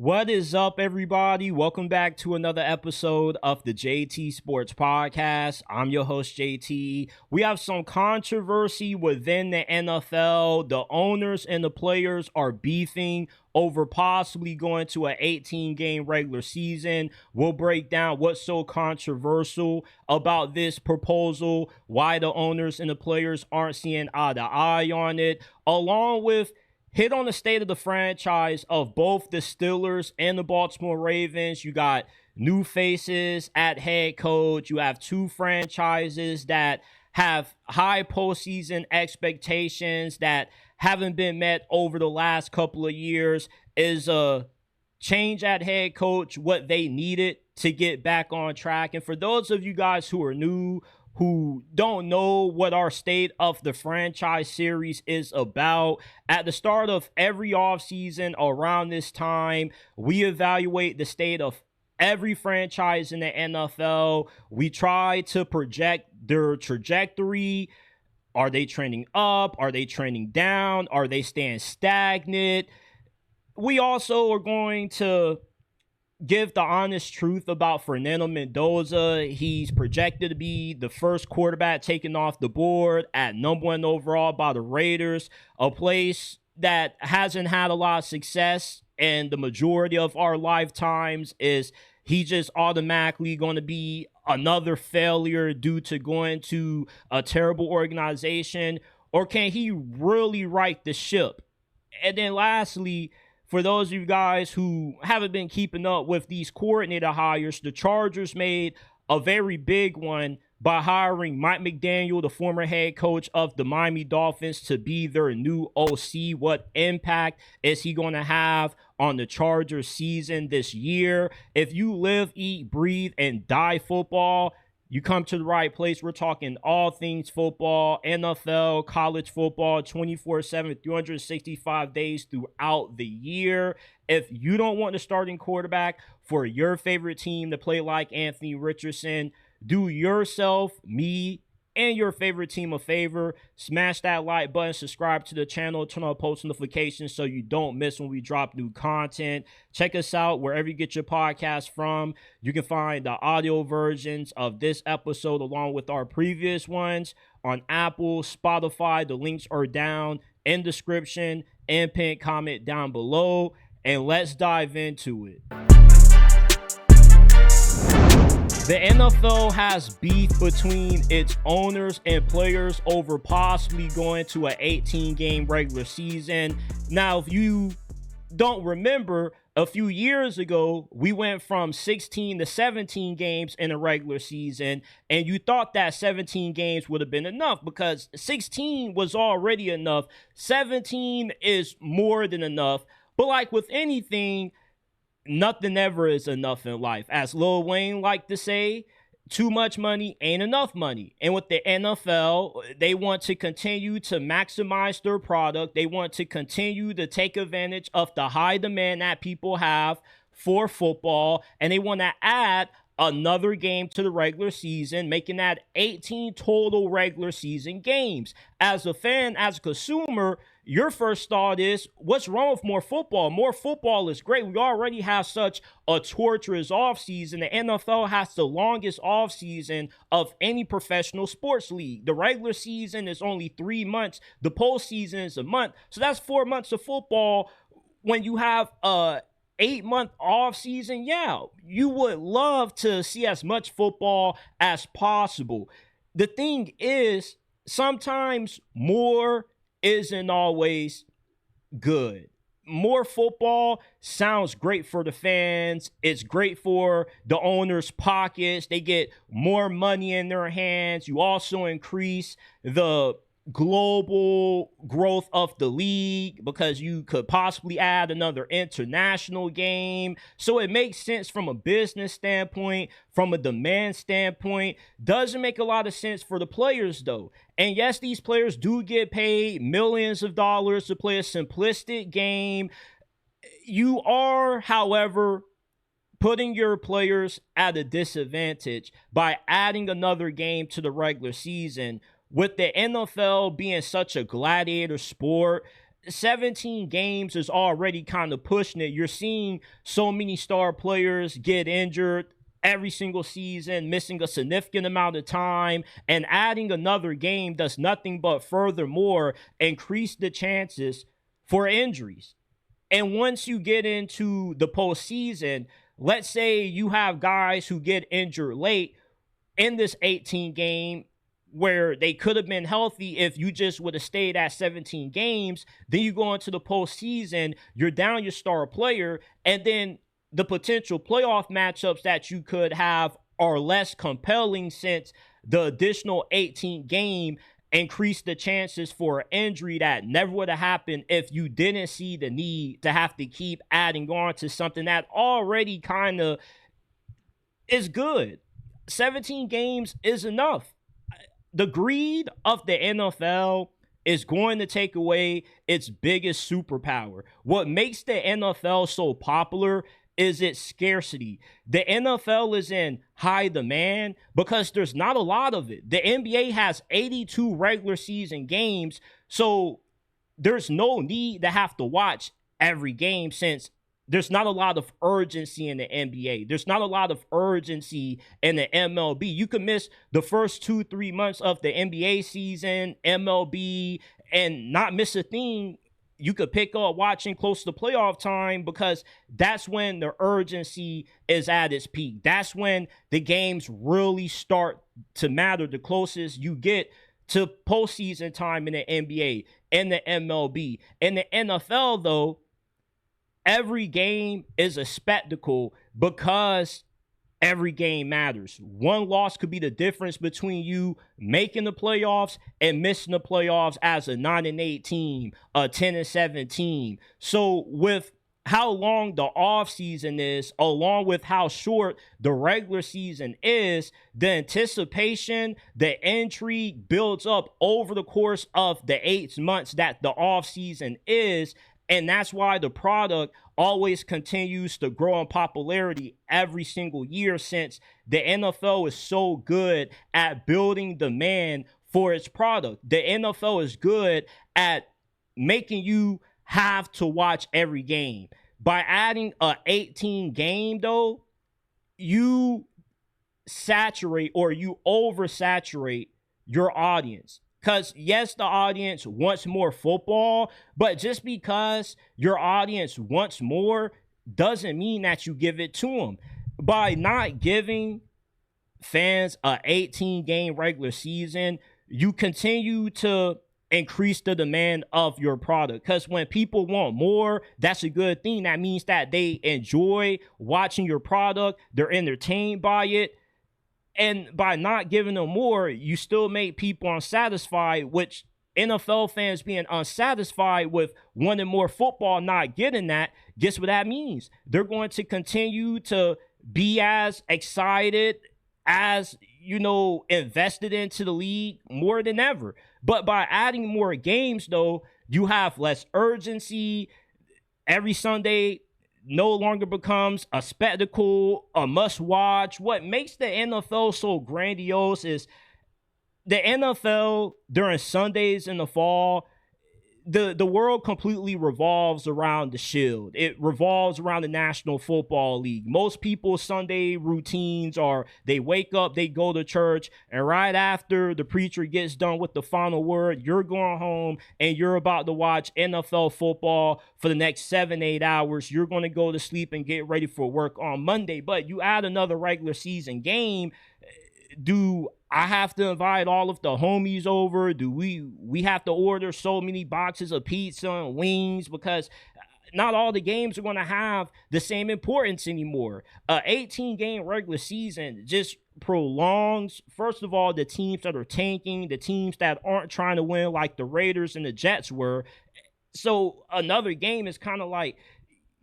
What is up, everybody? Welcome back to another episode of the JT Sports Podcast. I'm your host, JT. We have some controversy within the NFL. The owners and the players are beefing over possibly going to an 18-game regular season. We'll break down what's so controversial about this proposal, why the owners and the players aren't seeing eye to eye on it, along with hit on the state of the franchise of both the Steelers and the Baltimore Ravens. You got new faces at head coach. You have two franchises that have high postseason expectations that haven't been met over the last couple of years. Is a change at head coach what they needed to get back on track? And for those of you guys who are new, who don't know what our State of the Franchise series is about, at the start of every offseason around this time, we evaluate the state of every franchise in the NFL. We try to project their trajectory. Are they trending up? Are they trending down? Are they staying stagnant? We also are going to give the honest truth about Fernando Mendoza. He's projected to be the first quarterback taken off the board at number 1 overall by the Raiders, a place that hasn't had a lot of success in the majority of our lifetimes. Is he just automatically going to be another failure due to going to a terrible organization, or can he really right the ship? And then lastly, for those of you guys who haven't been keeping up with these coordinator hires, the Chargers made a very big one by hiring Mike McDaniel, the former head coach of the Miami Dolphins, to be their new OC. What impact is he going to have on the Chargers season this year? If you live, eat, breathe, and die football, you come to the right place. We're talking all things football, NFL, college football, 24/7, 365 days throughout the year. If you don't want a starting quarterback for your favorite team to play like Anthony Richardson, do yourself, me, and your favorite team a favor. Smash that like button, subscribe to the channel, turn on post notifications so you don't miss when we drop new content. Check us out wherever you get your podcast from. You can find the audio versions of this episode along with our previous ones on Apple, Spotify. The links are down in description and pinned comment down below. And let's dive into it. The NFL has beef between its owners and players over possibly going to an 18-game regular season. Now, if you don't remember, a few years ago, we went from 16 to 17 games in a regular season, and you thought that 17 games would have been enough because 16 was already enough. 17 is more than enough. But like with anything, nothing ever is enough in life. As Lil Wayne liked to say, too much money ain't enough money. And with the NFL, they want to continue to maximize their product. They want to continue to take advantage of the high demand that people have for football. And they want to add another game to the regular season, making that 18 total regular season games. As a fan, as a consumer, your first thought is, what's wrong with more football? More football is great. We already have such a torturous offseason. The NFL has the longest offseason of any professional sports league. The regular season is only 3 months. The postseason is a month. So that's 4 months of football. When you have a 8-month off season, yeah, you would love to see as much football as possible. The thing is, sometimes more isn't always good. More football sounds great for the fans. It's great for the owners' pockets. They get more money in their hands. You also increase the global growth of the league because you could possibly add another international game. So it makes sense from a business standpoint, from a demand standpoint. Doesn't make a lot of sense for the players though. And yes, these players do get paid millions of dollars to play a simplistic game. You are, however, putting your players at a disadvantage by adding another game to the regular season. With the NFL being such a gladiator sport, 17 games is already kind of pushing it. You're seeing so many star players get injured every single season, missing a significant amount of time, and adding another game does nothing but furthermore increase the chances for injuries. And once you get into the postseason, let's say you have guys who get injured late in this 18 game where they could have been healthy if you just would have stayed at 17 games. Then you go into the postseason, you're down your star player, and then the potential playoff matchups that you could have are less compelling since the additional 18 game increase the chances for an injury that never would have happened if you didn't see the need to have to keep adding on to something that already kind of is good. 17 games is enough. The greed of the NFL is going to take away its biggest superpower. What makes the NFL so popular is its scarcity. The NFL is in high demand because there's not a lot of it. The NBA has 82 regular season games, so there's no need to have to watch every game since there's not a lot of urgency in the NBA. There's not a lot of urgency in the MLB. You can miss the first 2-3 months of the NBA season, MLB, and not miss a thing. You could pick up watching close to playoff time because that's when the urgency is at its peak. That's when the games really start to matter. The closest you get to postseason time in the NBA and the MLB. In the NFL, though, every game is a spectacle because every game matters. One loss could be the difference between you making the playoffs and missing the playoffs as a 9-8 team, a 10-7 team. So with how long the offseason is, along with how short the regular season is, the anticipation, the intrigue builds up over the course of the 8 months that the offseason is. And that's why the product always continues to grow in popularity every single year since the NFL is so good at building demand for its product. The NFL is good at making you have to watch every game. By adding a 18 game, though, you saturate or you oversaturate your audience. Because, yes, the audience wants more football, but just because your audience wants more doesn't mean that you give it to them. By not giving fans a 18-game regular season, you continue to increase the demand of your product. Because when people want more, that's a good thing. That means that they enjoy watching your product. They're entertained by it. And by not giving them more, you still make people unsatisfied, which NFL fans being unsatisfied with wanting more football, not getting that, guess what that means? They're going to continue to be as excited, as, invested into the league more than ever. But by adding more games, though, you have less urgency. Every Sunday no longer becomes a spectacle, a must-watch. What makes the NFL so grandiose is the NFL during Sundays in the fall, the world completely revolves around the Shield. It revolves around the National Football League. Most people's Sunday routines are they wake up, they go to church, and right after the preacher gets done with the final word, you're going home and you're about to watch NFL football for the next 7-8 hours. You're going to go to sleep and get ready for work on Monday. But you add another regular season game, do I have to invite all of the homies over? Do we have to order so many boxes of pizza and wings? Because not all the games are going to have the same importance anymore. 18-game regular season just prolongs, first of all, the teams that are tanking, the teams that aren't trying to win like the Raiders and the Jets were. So another game is kind of like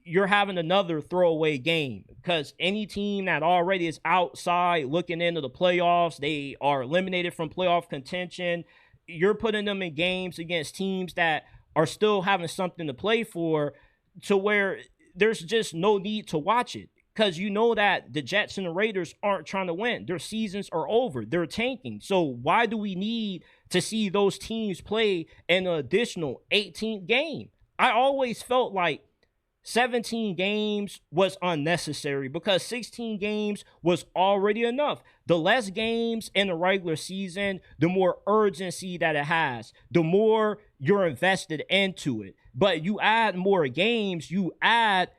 you're having another throwaway game because any team that already is outside looking into the playoffs, they are eliminated from playoff contention. You're putting them in games against teams that are still having something to play for, to where there's just no need to watch it because you know that the Jets and the Raiders aren't trying to win. Their seasons are over. They're tanking. So why do we need to see those teams play an additional 18th game? I always felt like 17 games was unnecessary because 16 games was already enough. The less games in the regular season, the more urgency that it has, the more you're invested into it. But you add more games, you add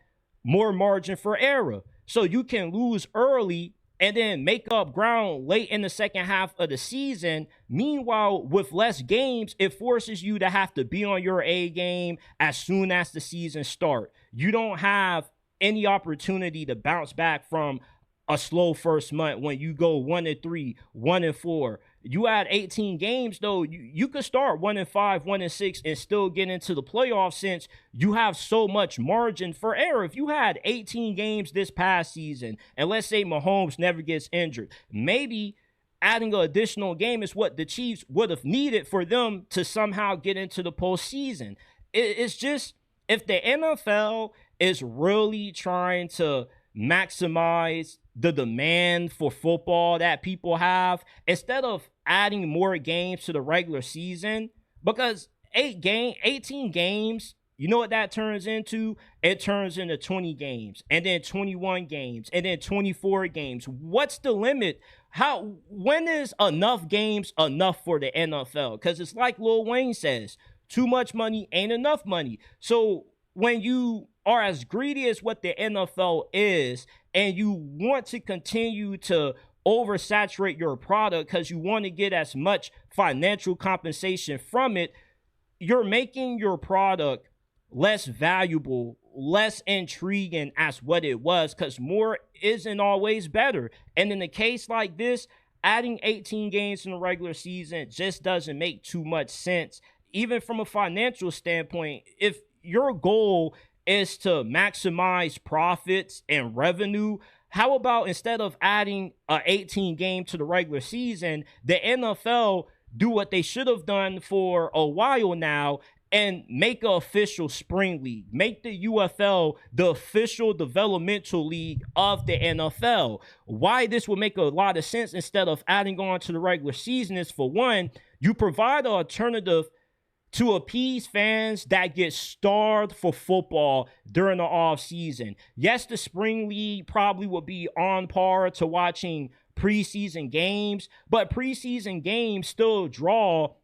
more margin for error. So you can lose early and then make up ground late in the second half of the season. Meanwhile, with less games, it forces you to have to be on your A game as soon as the season starts. You don't have any opportunity to bounce back from a slow first month when you go 1-3, 1-4. You add 18 games, though, you could start 1-5, 1-6, and still get into the playoffs since you have so much margin for error. If you had 18 games this past season, and let's say Mahomes never gets injured, maybe adding an additional game is what the Chiefs would have needed for them to somehow get into the postseason. It's just, if the NFL is really trying to maximize the demand for football that people have, instead of adding more games to the regular season, because 18 games, you know what that turns into? It turns into 20 games, and then 21 games, and then 24 games. What's the limit? When is enough games enough for the NFL? Because it's like Lil Wayne says, too much money ain't enough money. So when you are as greedy as what the NFL is, and you want to continue to oversaturate your product because you want to get as much financial compensation from it, you're making your product less valuable, less intriguing as what it was, because more isn't always better. And in a case like this, adding 18 games in the regular season just doesn't make too much sense. Even from a financial standpoint, if your goal is to maximize profits and revenue, how about instead of adding an 18 game to the regular season, the NFL do what they should have done for a while now and make an official spring league. Make the UFL the official developmental league of the NFL. Why this would make a lot of sense instead of adding on to the regular season is, for one, you provide an alternative to appease fans that get starved for football during the off season. Yes, the spring league probably will be on par to watching preseason games, but preseason games still draw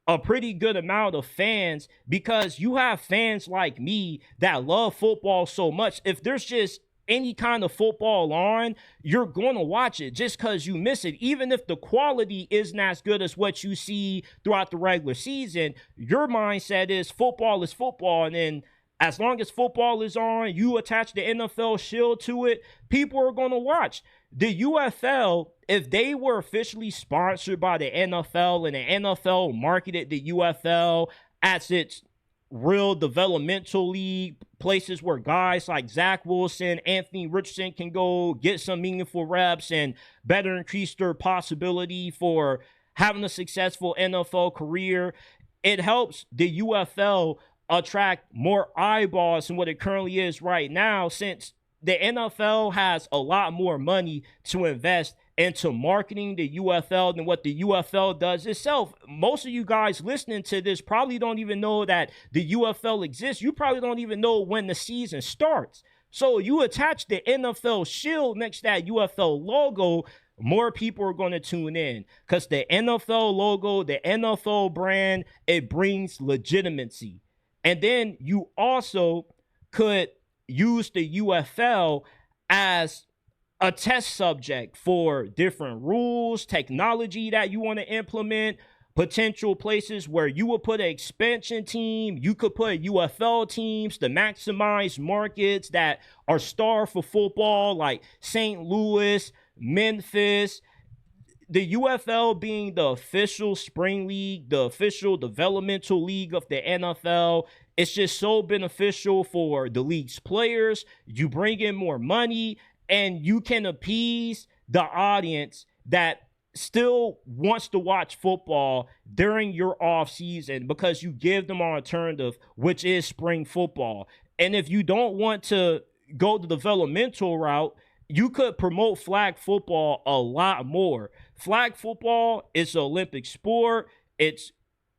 a pretty good amount of fans because you have fans like me that love football so much. If there's just any kind of football on, you're going to watch it just because you miss it. Even if the quality isn't as good as what you see throughout the regular season, your mindset is football. And then as long as football is on, you attach the NFL shield to it, people are going to watch. The UFL, if they were officially sponsored by the NFL and the NFL marketed the UFL as its real developmental league, places where guys like Zach Wilson, Anthony Richardson can go get some meaningful reps and better increase their possibility for having a successful NFL career, it helps the UFL attract more eyeballs than what it currently is right now, since the NFL has a lot more money to invest into marketing the UFL than what the UFL does itself. Most of you guys listening to this probably don't even know that the UFL exists. You probably don't even know when the season starts. So you attach the NFL shield next to that UFL logo, more people are going to tune in because the NFL logo, the NFL brand, it brings legitimacy. And then you also could use the UFL as a test subject for different rules, technology that you want to implement, potential places where you would put an expansion team. You could put UFL teams to maximize markets that are starved for football, like St. Louis, Memphis. The UFL being the official spring league, the official developmental league of the NFL, it's just so beneficial for the league's players. You bring in more money, and you can appease the audience that still wants to watch football during your off season because you give them an alternative, which is spring football. And if you don't want to go the developmental route, you could promote flag football a lot more. Flag football is an Olympic sport. It's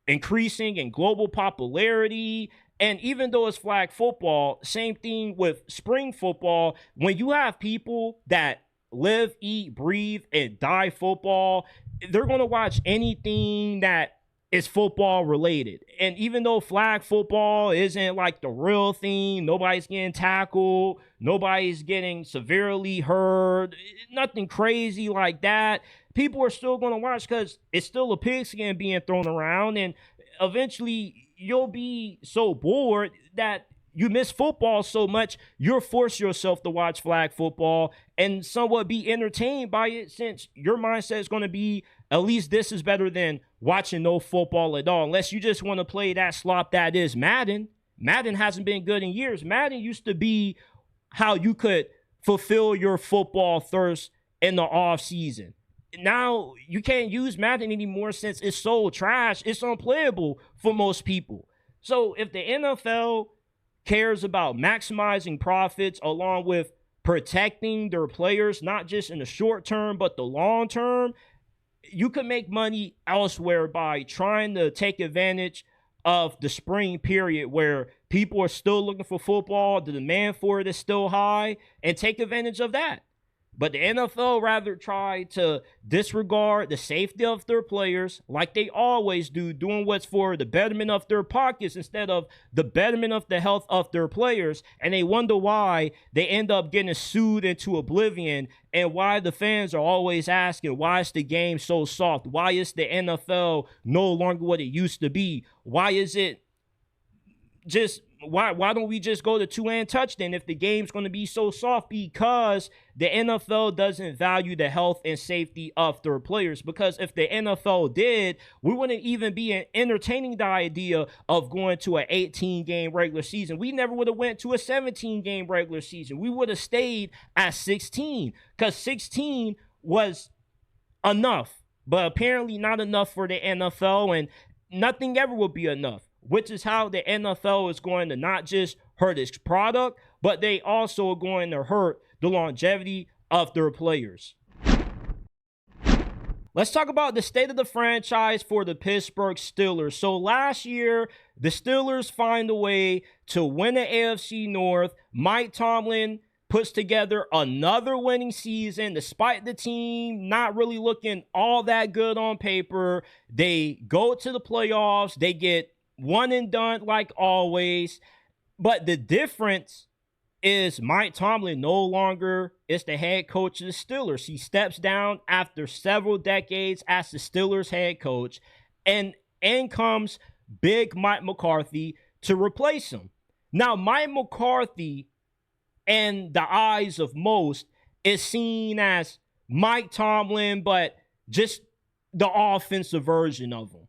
increasing in global popularity. And even though it's flag football, same thing with spring football. When you have people that live, eat, breathe, and die football, they're going to watch anything that is football related. And even though flag football isn't like the real thing, nobody's getting tackled, nobody's getting severely hurt, nothing crazy like that, people are still going to watch because it's still a pigskin being thrown around. And eventually you'll be so bored that you miss football so much, you'll force yourself to watch flag football and somewhat be entertained by it, since your mindset is going to be, at least this is better than watching no football at all. Unless you just want to play that slop that is Madden. Madden hasn't been good in years. Madden used to be how you could fulfill your football thirst in the off season. Now you can't use Madden anymore since it's so trash. It's unplayable for most people. So if the NFL cares about maximizing profits along with protecting their players, not just in the short term, but the long term, you could make money elsewhere by trying to take advantage of the spring period where people are still looking for football, the demand for it is still high, and take advantage of that. But the NFL rather try to disregard the safety of their players like they always do, doing what's for the betterment of their pockets instead of the betterment of the health of their players. And they wonder why they end up getting sued into oblivion, and why the fans are always asking, why is the game so soft? Why is the NFL no longer what it used to be? Why is it just... Why don't we just go to two-hand touch then if the game's going to be so soft? Because the NFL doesn't value the health and safety of their players. Because if the NFL did, we wouldn't even be entertaining the idea of going to an 18-game regular season. We never would have went to a 17-game regular season. We would have stayed at 16 because 16 was enough. But apparently not enough for the NFL, and nothing ever will be enough. Which is how the NFL is going to not just hurt its product, but they also are going to hurt the longevity of their players. Let's talk about the state of the franchise for the Pittsburgh Steelers. So last year, the Steelers find a way to win the AFC North. Mike Tomlin puts together another winning season despite the team not really looking all that good on paper. They go to the playoffs. They get one and done like always. But the difference is Mike Tomlin no longer is the head coach of the Steelers. He steps down after several decades as the Steelers head coach. And in comes Big Mike McCarthy to replace him. Now, Mike McCarthy, in the eyes of most, is seen as Mike Tomlin, but just the offensive version of him.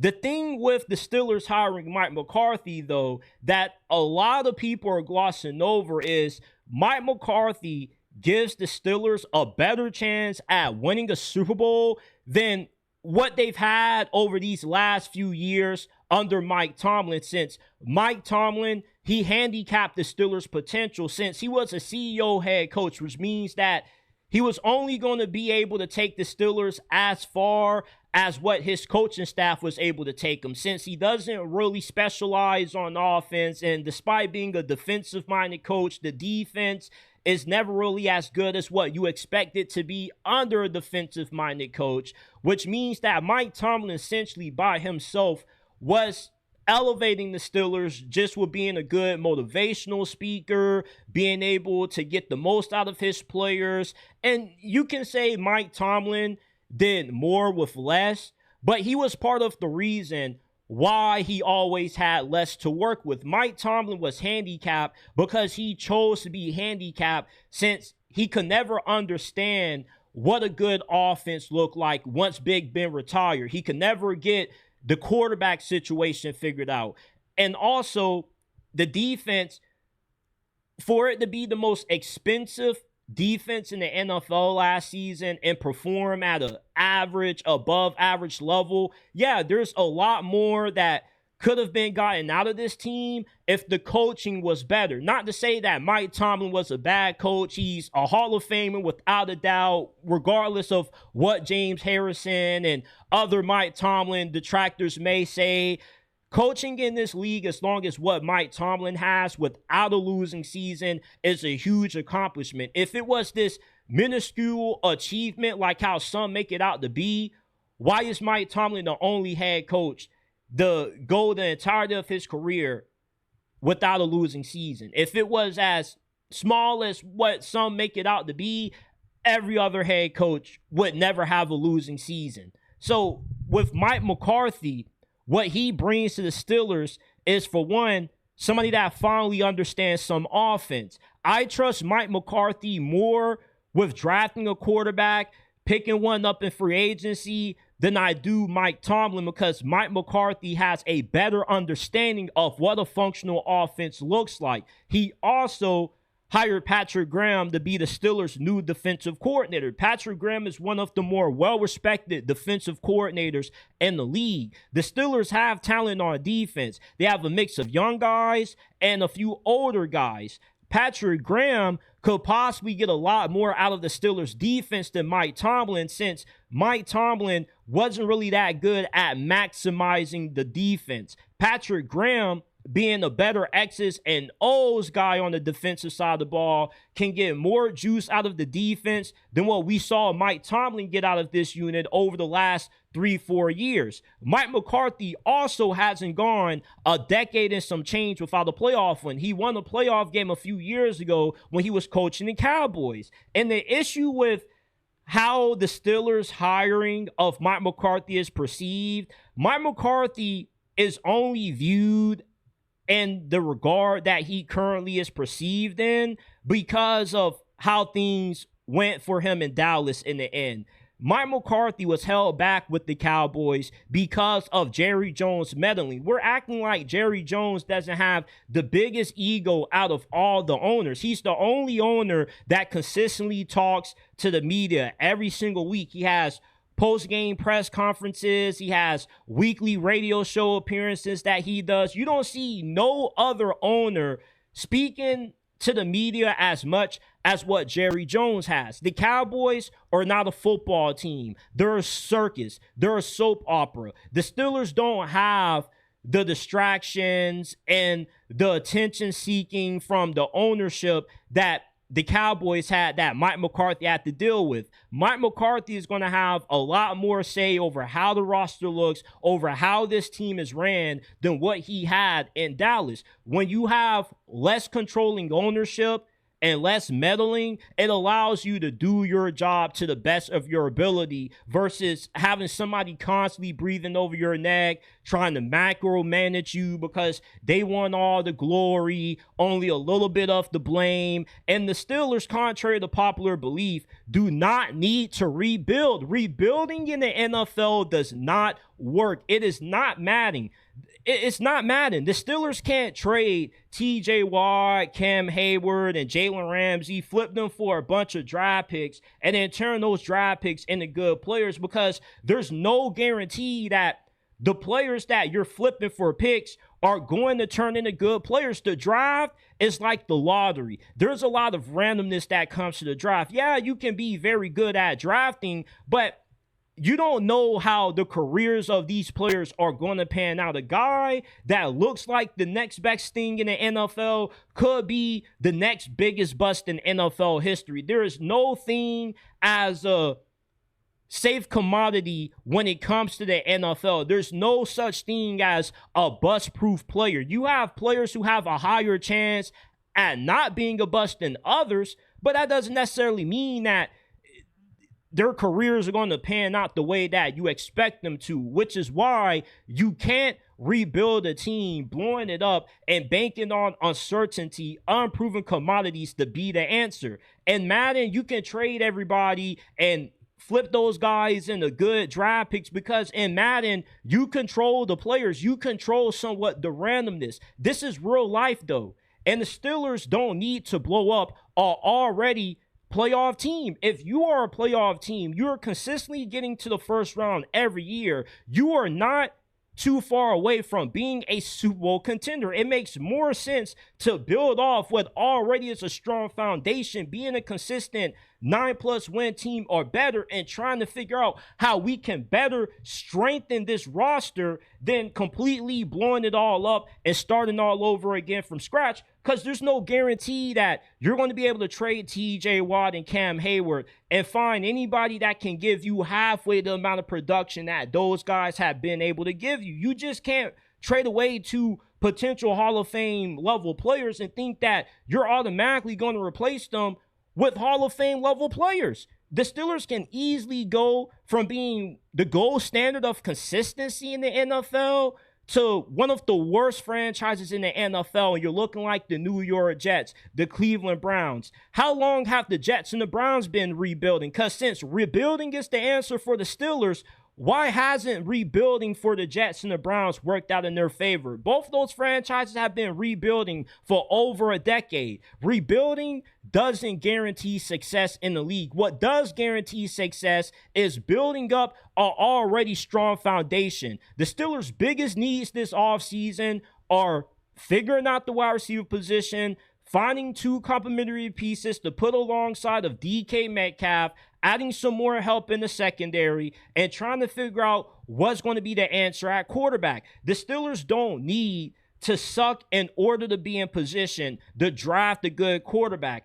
The thing with the Steelers hiring Mike McCarthy, though, that a lot of people are glossing over is Mike McCarthy gives the Steelers a better chance at winning a Super Bowl than what they've had over these last few years under Mike Tomlin, since Mike Tomlin, he handicapped the Steelers' potential since he was a CEO head coach, which means that he was only going to be able to take the Steelers as far as what his coaching staff was able to take him, since he doesn't really specialize on offense. And despite being a defensive-minded coach, the defense is never really as good as what you expect it to be under a defensive-minded coach, which means that Mike Tomlin essentially by himself was elevating the Steelers just with being a good motivational speaker, being able to get the most out of his players. And you can say Mike Tomlin did more with less, but he was part of the reason why he always had less to work with. Mike Tomlin was handicapped because he chose to be handicapped, since he could never understand what a good offense looked like once Big Ben retired. He could never get the quarterback situation figured out. And also the defense, for it to be the most expensive defense in the NFL last season and perform at an average, above average level, yeah, there's a lot more that could have been gotten out of this team if the coaching was better. Not to say that Mike Tomlin was a bad coach. He's a Hall of Famer without a doubt, regardless of what James Harrison and other Mike Tomlin detractors may say. Coaching in this league, as long as what Mike Tomlin has without a losing season, is a huge accomplishment. If it was this minuscule achievement like how some make it out to be, why is Mike Tomlin the only head coach to go the entirety of his career without a losing season? If it was as small as what some make it out to be, every other head coach would never have a losing season. So with Mike McCarthy, what he brings to the Steelers is, for one, somebody that finally understands some offense. I trust Mike McCarthy more with drafting a quarterback, picking one up in free agency, than I do Mike Tomlin, because Mike McCarthy has a better understanding of what a functional offense looks like. He also hired Patrick Graham to be the Steelers' new defensive coordinator. Patrick Graham is one of the more well-respected defensive coordinators in the league. The Steelers have talent on defense. They have a mix of young guys and a few older guys. Patrick Graham could possibly get a lot more out of the Steelers' defense than Mike Tomlin, since Mike Tomlin wasn't really that good at maximizing the defense. Patrick Graham, being a better X's and O's guy on the defensive side of the ball, can get more juice out of the defense than what we saw Mike Tomlin get out of this unit over the last 3-4 years. Mike McCarthy also hasn't gone a decade and some change without a playoff win. He won a playoff game a few years ago when he was coaching the Cowboys. And the issue with how the Steelers' hiring of Mike McCarthy is perceived, Mike McCarthy is only viewed in the regard that he currently is perceived in because of how things went for him in Dallas in the end. Mike McCarthy was held back with the Cowboys because of Jerry Jones meddling. We're acting like Jerry Jones doesn't have the biggest ego out of all the owners. He's the only owner that consistently talks to the media every single week. He has post-game press conferences. He has weekly radio show appearances that he does. You don't see no other owner speaking to the media as much as what Jerry Jones has. The Cowboys are not a football team. They're a circus. They're a soap opera. The Steelers don't have the distractions and the attention seeking from the ownership that the Cowboys had, that Mike McCarthy had to deal with. Mike McCarthy is going to have a lot more say over how the roster looks, over how this team is ran, than what he had in Dallas. When you have less controlling ownership and less meddling, it allows you to do your job to the best of your ability versus having somebody constantly breathing over your neck, trying to macro-manage you because they want all the glory, only a little bit of the blame. And the Steelers, contrary to popular belief, do not need to rebuild. Rebuilding in the NFL does not work. It is not Madden. It's not Madden. The Steelers can't trade T.J. Watt, Cam Hayward, and Jalen Ramsey, flip them for a bunch of draft picks, and then turn those draft picks into good players, because there's no guarantee that the players that you're flipping for picks are going to turn into good players. The draft is like the lottery. There's a lot of randomness that comes to the draft. Yeah, you can be very good at drafting, but you don't know how the careers of these players are going to pan out. A guy that looks like the next best thing in the NFL could be the next biggest bust in NFL history. There is no thing as a safe commodity when it comes to the NFL. There's no such thing as a bust-proof player. You have players who have a higher chance at not being a bust than others, but that doesn't necessarily mean that their careers are going to pan out the way that you expect them to, which is why you can't rebuild a team blowing it up and banking on uncertainty, unproven commodities to be the answer. In Madden, you can trade everybody and flip those guys into good draft picks, because in Madden, you control the players. You control somewhat the randomness. This is real life, though. And the Steelers don't need to blow up an already playoff team. If you are a playoff team, you're consistently getting to the first round every year. You are not too far away from being a Super Bowl contender. It makes more sense to build off what already is a strong foundation, being a consistent 9+ win team or better, and trying to figure out how we can better strengthen this roster than completely blowing it all up and starting all over again from scratch, because there's no guarantee that you're going to be able to trade TJ Watt and Cam Hayward and find anybody that can give you halfway the amount of production that those guys have been able to give you. You just can't trade away two potential Hall of Fame level players and think that you're automatically going to replace them with Hall of Fame level players. The Steelers can easily go from being the gold standard of consistency in the NFL to one of the worst franchises in the NFL, and you're looking like the New York Jets, the Cleveland Browns. How long have the Jets and the Browns been rebuilding? Because since rebuilding is the answer for the Steelers, why hasn't rebuilding for the Jets and the Browns worked out in their favor? Both those franchises have been rebuilding for over a decade. Rebuilding doesn't guarantee success in the league. What does guarantee success is building up an already strong foundation. The Steelers' biggest needs this offseason are figuring out the wide receiver position, finding two complementary pieces to put alongside of DK Metcalf, adding some more help in the secondary, and trying to figure out what's going to be the answer at quarterback. The Steelers don't need to suck in order to be in position to draft a good quarterback.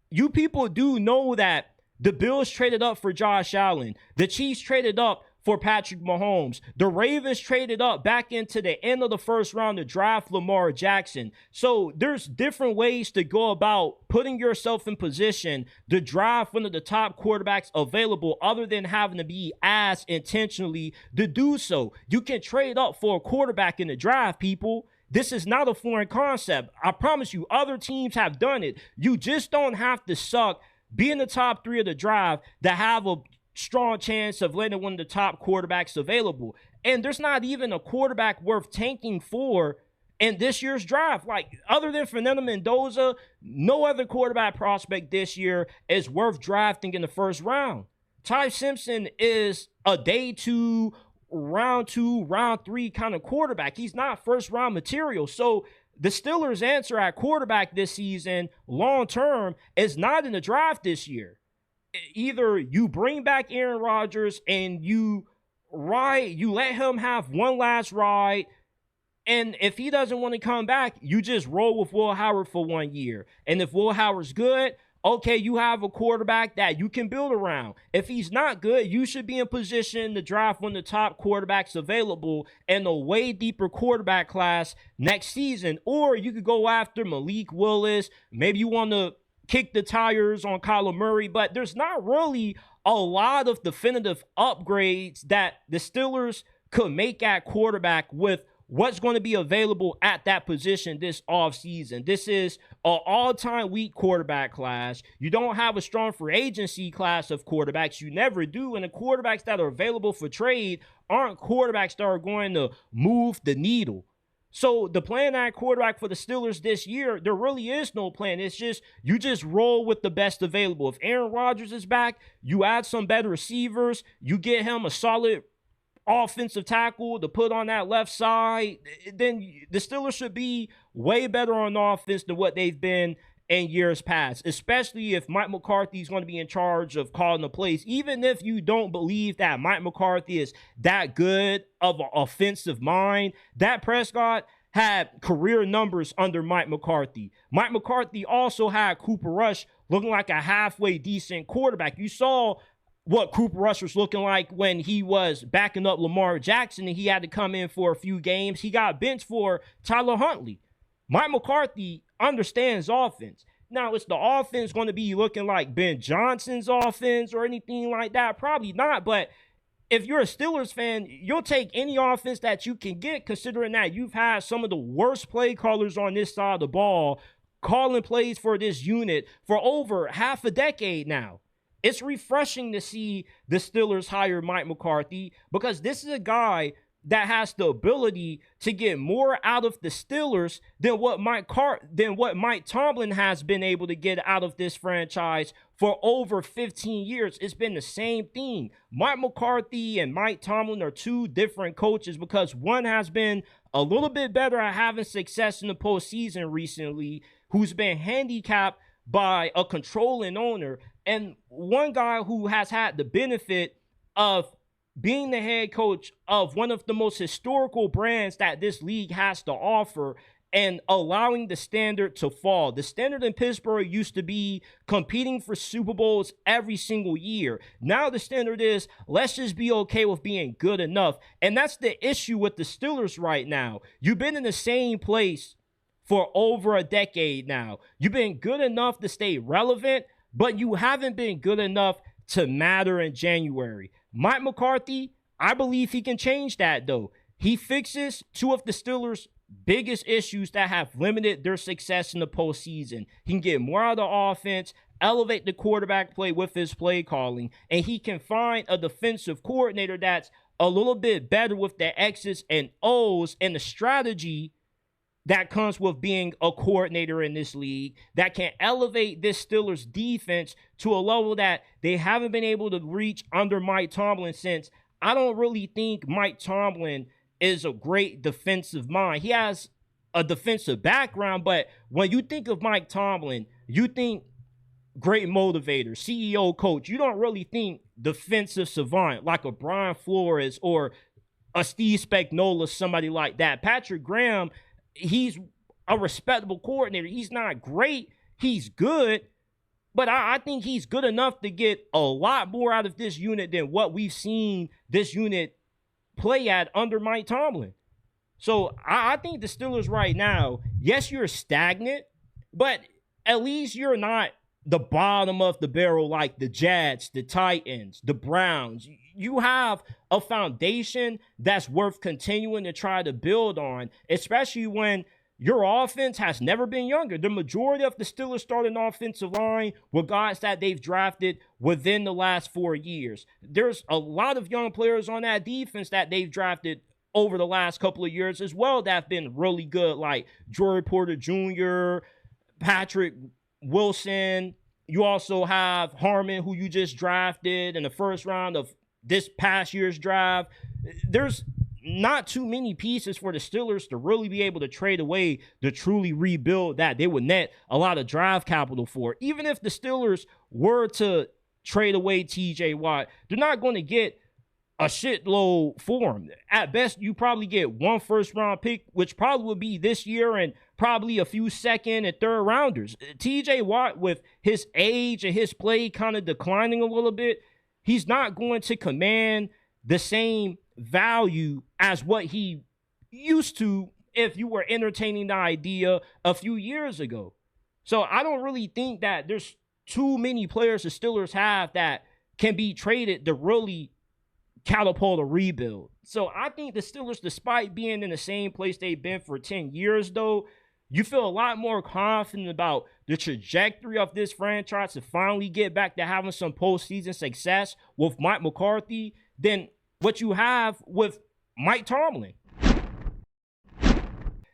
You people do know that the Bills traded up for Josh Allen. The Chiefs traded up for Patrick Mahomes. The Ravens traded up back into the end of the first round to draft Lamar Jackson. So there's different ways to go about putting yourself in position to draft one of the top quarterbacks available other than having to be asked intentionally to do so. You can trade up for a quarterback in the draft, people. This is not a foreign concept. I promise you, other teams have done it. You just don't have to suck, be in the top three of the draft to have a strong chance of landing one of the top quarterbacks available. And there's not even a quarterback worth tanking for in this year's draft. Like, other than Fernando Mendoza, no other quarterback prospect this year is worth drafting in the first round. Ty Simpson is a day two, round three kind of quarterback. He's not first round material. So the Steelers' answer at quarterback this season, long term, is not in the draft this year. Either you bring back Aaron Rodgers and you let him have one last ride, and if he doesn't want to come back, you just roll with Will Howard for 1 year. And if Will Howard's good, okay, you have a quarterback that you can build around. If he's not good, you should be in position to draft one of the top quarterbacks available in a way deeper quarterback class next season. Or you could go after Malik Willis. Maybe you want to kick the tires on Kyler Murray, but there's not really a lot of definitive upgrades that the Steelers could make at quarterback with what's going to be available at that position this offseason. This is an all-time weak quarterback class. You don't have a strong free agency class of quarterbacks. You never do, and the quarterbacks that are available for trade aren't quarterbacks that are going to move the needle. So the plan at quarterback for the Steelers this year, there really is no plan. It's just, you just roll with the best available. If Aaron Rodgers is back, you add some better receivers, you get him a solid offensive tackle to put on that left side, then the Steelers should be way better on offense than what they've been in years past, especially if Mike McCarthy is going to be in charge of calling the plays. Even if you don't believe that Mike McCarthy is that good of an offensive mind, Dak Prescott had career numbers under Mike McCarthy. Mike McCarthy also had Cooper Rush looking like a halfway decent quarterback. You saw what Cooper Rush was looking like when he was backing up Lamar Jackson and he had to come in for a few games. He got benched for Tyler Huntley. Mike McCarthy understands offense. Now, is the offense going to be looking like Ben Johnson's offense or anything like that? Probably not, but if you're a Steelers fan, you'll take any offense that you can get, considering that you've had some of the worst play callers on this side of the ball calling plays for this unit for over half a decade now. It's refreshing to see the Steelers hire Mike McCarthy, because this is a guy that has the ability to get more out of the Steelers than what Mike Tomlin has been able to get out of this franchise for over 15 years. It's been the same thing. Mike McCarthy and Mike Tomlin are two different coaches, because one has been a little bit better at having success in the postseason recently, who's been handicapped by a controlling owner, and one guy who has had the benefit of being the head coach of one of the most historical brands that this league has to offer and allowing the standard to fall. The standard in Pittsburgh used to be competing for Super Bowls every single year. Now the standard is, let's just be okay with being good enough. And that's the issue with the Steelers right now. You've been in the same place for over a decade now. You've been good enough to stay relevant, but you haven't been good enough to matter in January. Mike McCarthy, I believe he can change that, though. He fixes two of the Steelers' biggest issues that have limited their success in the postseason. He can get more out of the offense, elevate the quarterback play with his play calling, and he can find a defensive coordinator that's a little bit better with the X's and O's and the strategy that comes with being a coordinator in this league that can elevate this Steelers defense to a level that they haven't been able to reach under Mike Tomlin since. I don't really think Mike Tomlin is a great defensive mind. He has a defensive background, but when you think of Mike Tomlin, you think great motivator, CEO, coach. You don't really think defensive savant like a Brian Flores or a Steve Spagnuolo, somebody like that. Patrick Graham, he's a respectable coordinator. He's not great. He's good. But I think he's good enough to get a lot more out of this unit than what we've seen this unit play at under Mike Tomlin. So I think the Steelers right now, yes, you're stagnant, but at least you're not the bottom of the barrel like the Jets, the Titans, the Browns. You have a foundation that's worth continuing to try to build on, especially when your offense has never been younger. The majority of the Steelers starting offensive line were guys that they've drafted within the last 4 years. There's a lot of young players on that defense that they've drafted over the last couple of years as well that have been really good, like Joey Porter Jr., Patrick Wilson. You also have Harmon, who you just drafted in the first round of this past year's draft. There's not too many pieces for the Steelers to really be able to trade away to truly rebuild that. They would net a lot of draft capital for. Even if the Steelers were to trade away TJ Watt, they're not going to get a shitload for him. At best, you probably get one first-round pick, which probably would be this year, and probably a few second and third rounders. TJ Watt, with his age and his play kind of declining a little bit, he's not going to command the same value as what he used to if you were entertaining the idea a few years ago. So I don't really think that there's too many players the Steelers have that can be traded to really catapult a rebuild. So I think the Steelers, despite being in the same place they've been for 10 years, though, you feel a lot more confident about the trajectory of this franchise to finally get back to having some postseason success with Mike McCarthy than what you have with Mike Tomlin.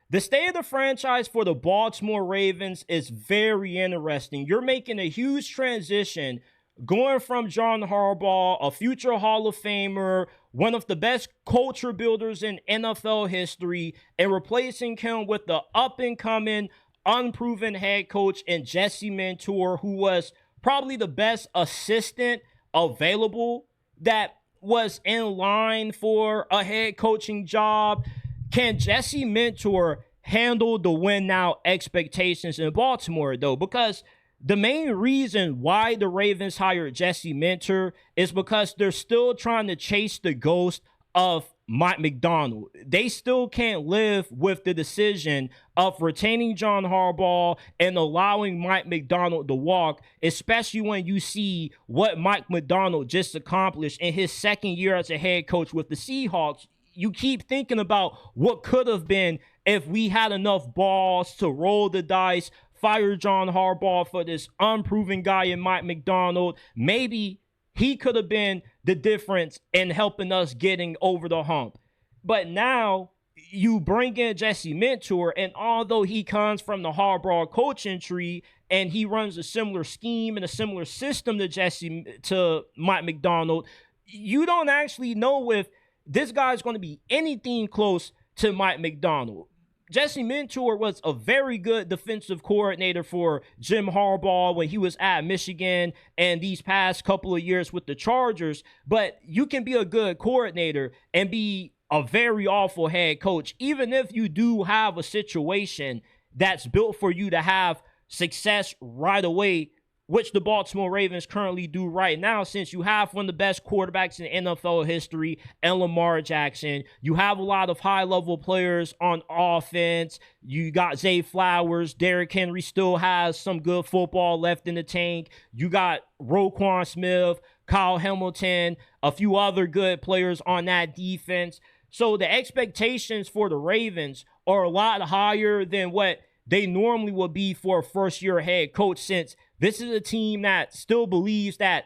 The state of the franchise for the Baltimore Ravens is very interesting. You're making a huge transition going from John Harbaugh, a future Hall of Famer, one of the best culture builders in NFL history, and replacing him with the up-and-coming, unproven head coach in Jesse Mentor, who was probably the best assistant available that was in line for a head coaching job. Can Jesse Mentor handle the win-now expectations in Baltimore, though? Because the main reason why the Ravens hired Jesse Mentor is because they're still trying to chase the ghost of Mike McDaniel. They still can't live with the decision of retaining John Harbaugh and allowing Mike McDaniel to walk, especially when you see what Mike McDaniel just accomplished in his second year as a head coach with the Seahawks. You keep thinking about what could have been if we had enough balls to roll the dice, fire John Harbaugh for this unproven guy in Mike McDaniel. Maybe he could have been the difference in helping us getting over the hump. But now you bring in Jesse Mentor, and although he comes from the Harbaugh coaching tree and he runs a similar scheme and a similar system to Mike McDaniel, you don't actually know if this guy is going to be anything close to Mike McDaniel. Jesse Mentor was a very good defensive coordinator for Jim Harbaugh when he was at Michigan and these past couple of years with the Chargers. But you can be a good coordinator and be a very awful head coach, even if you do have a situation that's built for you to have success right away, which the Baltimore Ravens currently do right now, since you have one of the best quarterbacks in NFL history and Lamar Jackson. You have a lot of high-level players on offense. You got Zay Flowers. Derrick Henry still has some good football left in the tank. You got Roquan Smith, Kyle Hamilton, a few other good players on that defense. So the expectations for the Ravens are a lot higher than what they normally would be for a first-year head coach, since this is a team that still believes that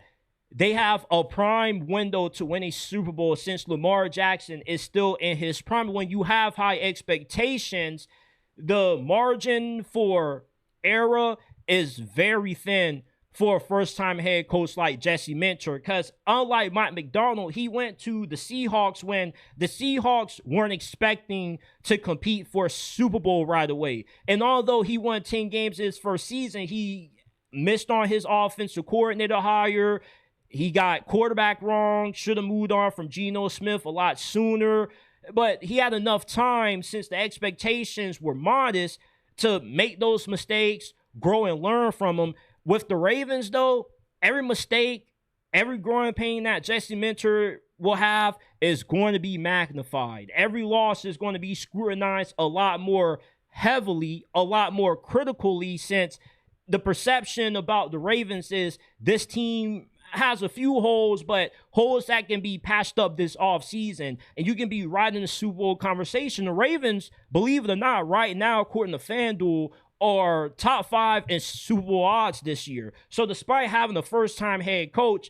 they have a prime window to win a Super Bowl, since Lamar Jackson is still in his prime. When you have high expectations, the margin for error is very thin for a first-time head coach like Jesse Mentor, because unlike Mike McDaniel, he went to the Seahawks when the Seahawks weren't expecting to compete for a Super Bowl right away. And although he won 10 games his first season, he missed on his offensive coordinator hire. He got quarterback wrong, should have moved on from Geno Smith a lot sooner. But he had enough time, since the expectations were modest, to make those mistakes, grow and learn from them. With the Ravens, though, every mistake, every growing pain that Jesse Mentor will have is going to be magnified. Every loss is going to be scrutinized a lot more heavily, a lot more critically, since the perception about the Ravens is this team has a few holes, but holes that can be patched up this offseason, and you can be right in the Super Bowl conversation. The Ravens, believe it or not, right now, according to FanDuel, are top 5 in Super Bowl odds this year. So despite having a first-time head coach,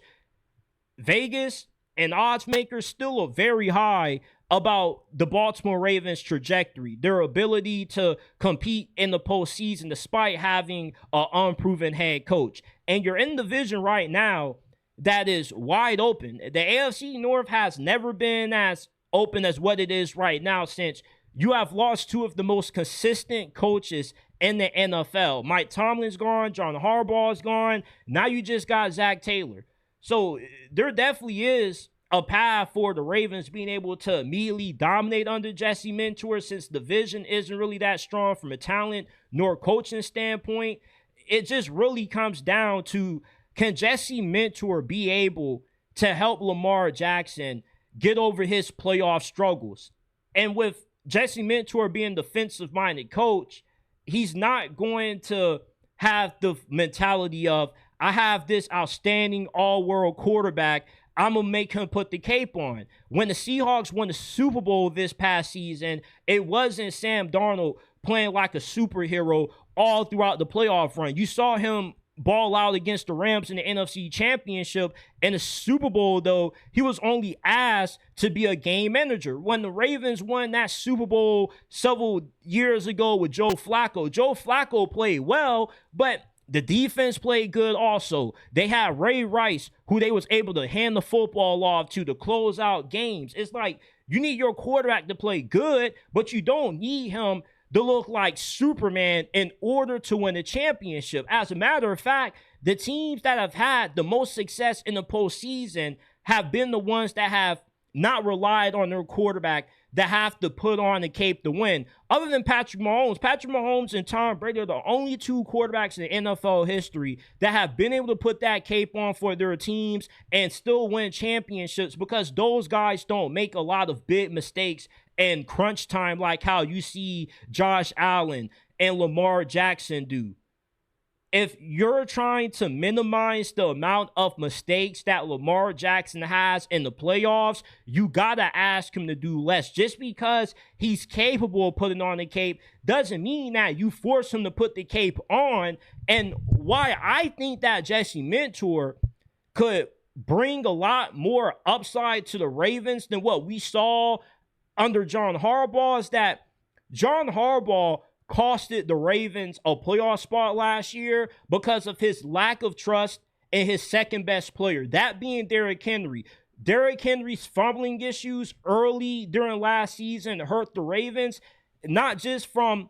Vegas and odds makers still are very high about the Baltimore Ravens' trajectory, their ability to compete in the postseason despite having an unproven head coach. And you're in the division right now that is wide open. The AFC North has never been as open as what it is right now, since you have lost 2 of the most consistent coaches in the NFL. Mike Tomlin's gone, John Harbaugh's gone. Now you just got Zach Taylor. So there definitely is a path for the Ravens being able to immediately dominate under Jesse Mentor, since the vision isn't really that strong from a talent nor coaching standpoint. It just really comes down to, can Jesse Mentor be able to help Lamar Jackson get over his playoff struggles? And with Jesse Mentor being a defensive-minded coach, he's not going to have the mentality of, I have this outstanding all-world quarterback, I'm going to make him put the cape on. When the Seahawks won the Super Bowl this past season, it wasn't Sam Darnold playing like a superhero all throughout the playoff run. You saw him ball out against the Rams in the NFC Championship. In the Super Bowl, though, he was only asked to be a game manager. When the Ravens won that Super Bowl several years ago with Joe Flacco played well, but the defense played good also. They had Ray Rice, who they was able to hand the football off to close out games. It's like, you need your quarterback to play good, but you don't need him to look like Superman in order to win a championship. As a matter of fact, the teams that have had the most success in the postseason have been the ones that have not relied on their quarterback, that have to put on the cape to win. Other than Patrick Mahomes and Tom Brady are the only 2 quarterbacks in NFL history that have been able to put that cape on for their teams and still win championships, because those guys don't make a lot of big mistakes in crunch time like how you see Josh Allen and Lamar Jackson do. If you're trying to minimize the amount of mistakes that Lamar Jackson has in the playoffs, you gotta ask him to do less. Just because he's capable of putting on the cape doesn't mean that you force him to put the cape on. And why I think that Jesse Mentor could bring a lot more upside to the Ravens than what we saw under John Harbaugh is that John Harbaugh costed the Ravens a playoff spot last year because of his lack of trust in his second best player, that being Derrick Henry. Derrick Henry's fumbling issues early during last season hurt the Ravens. not just from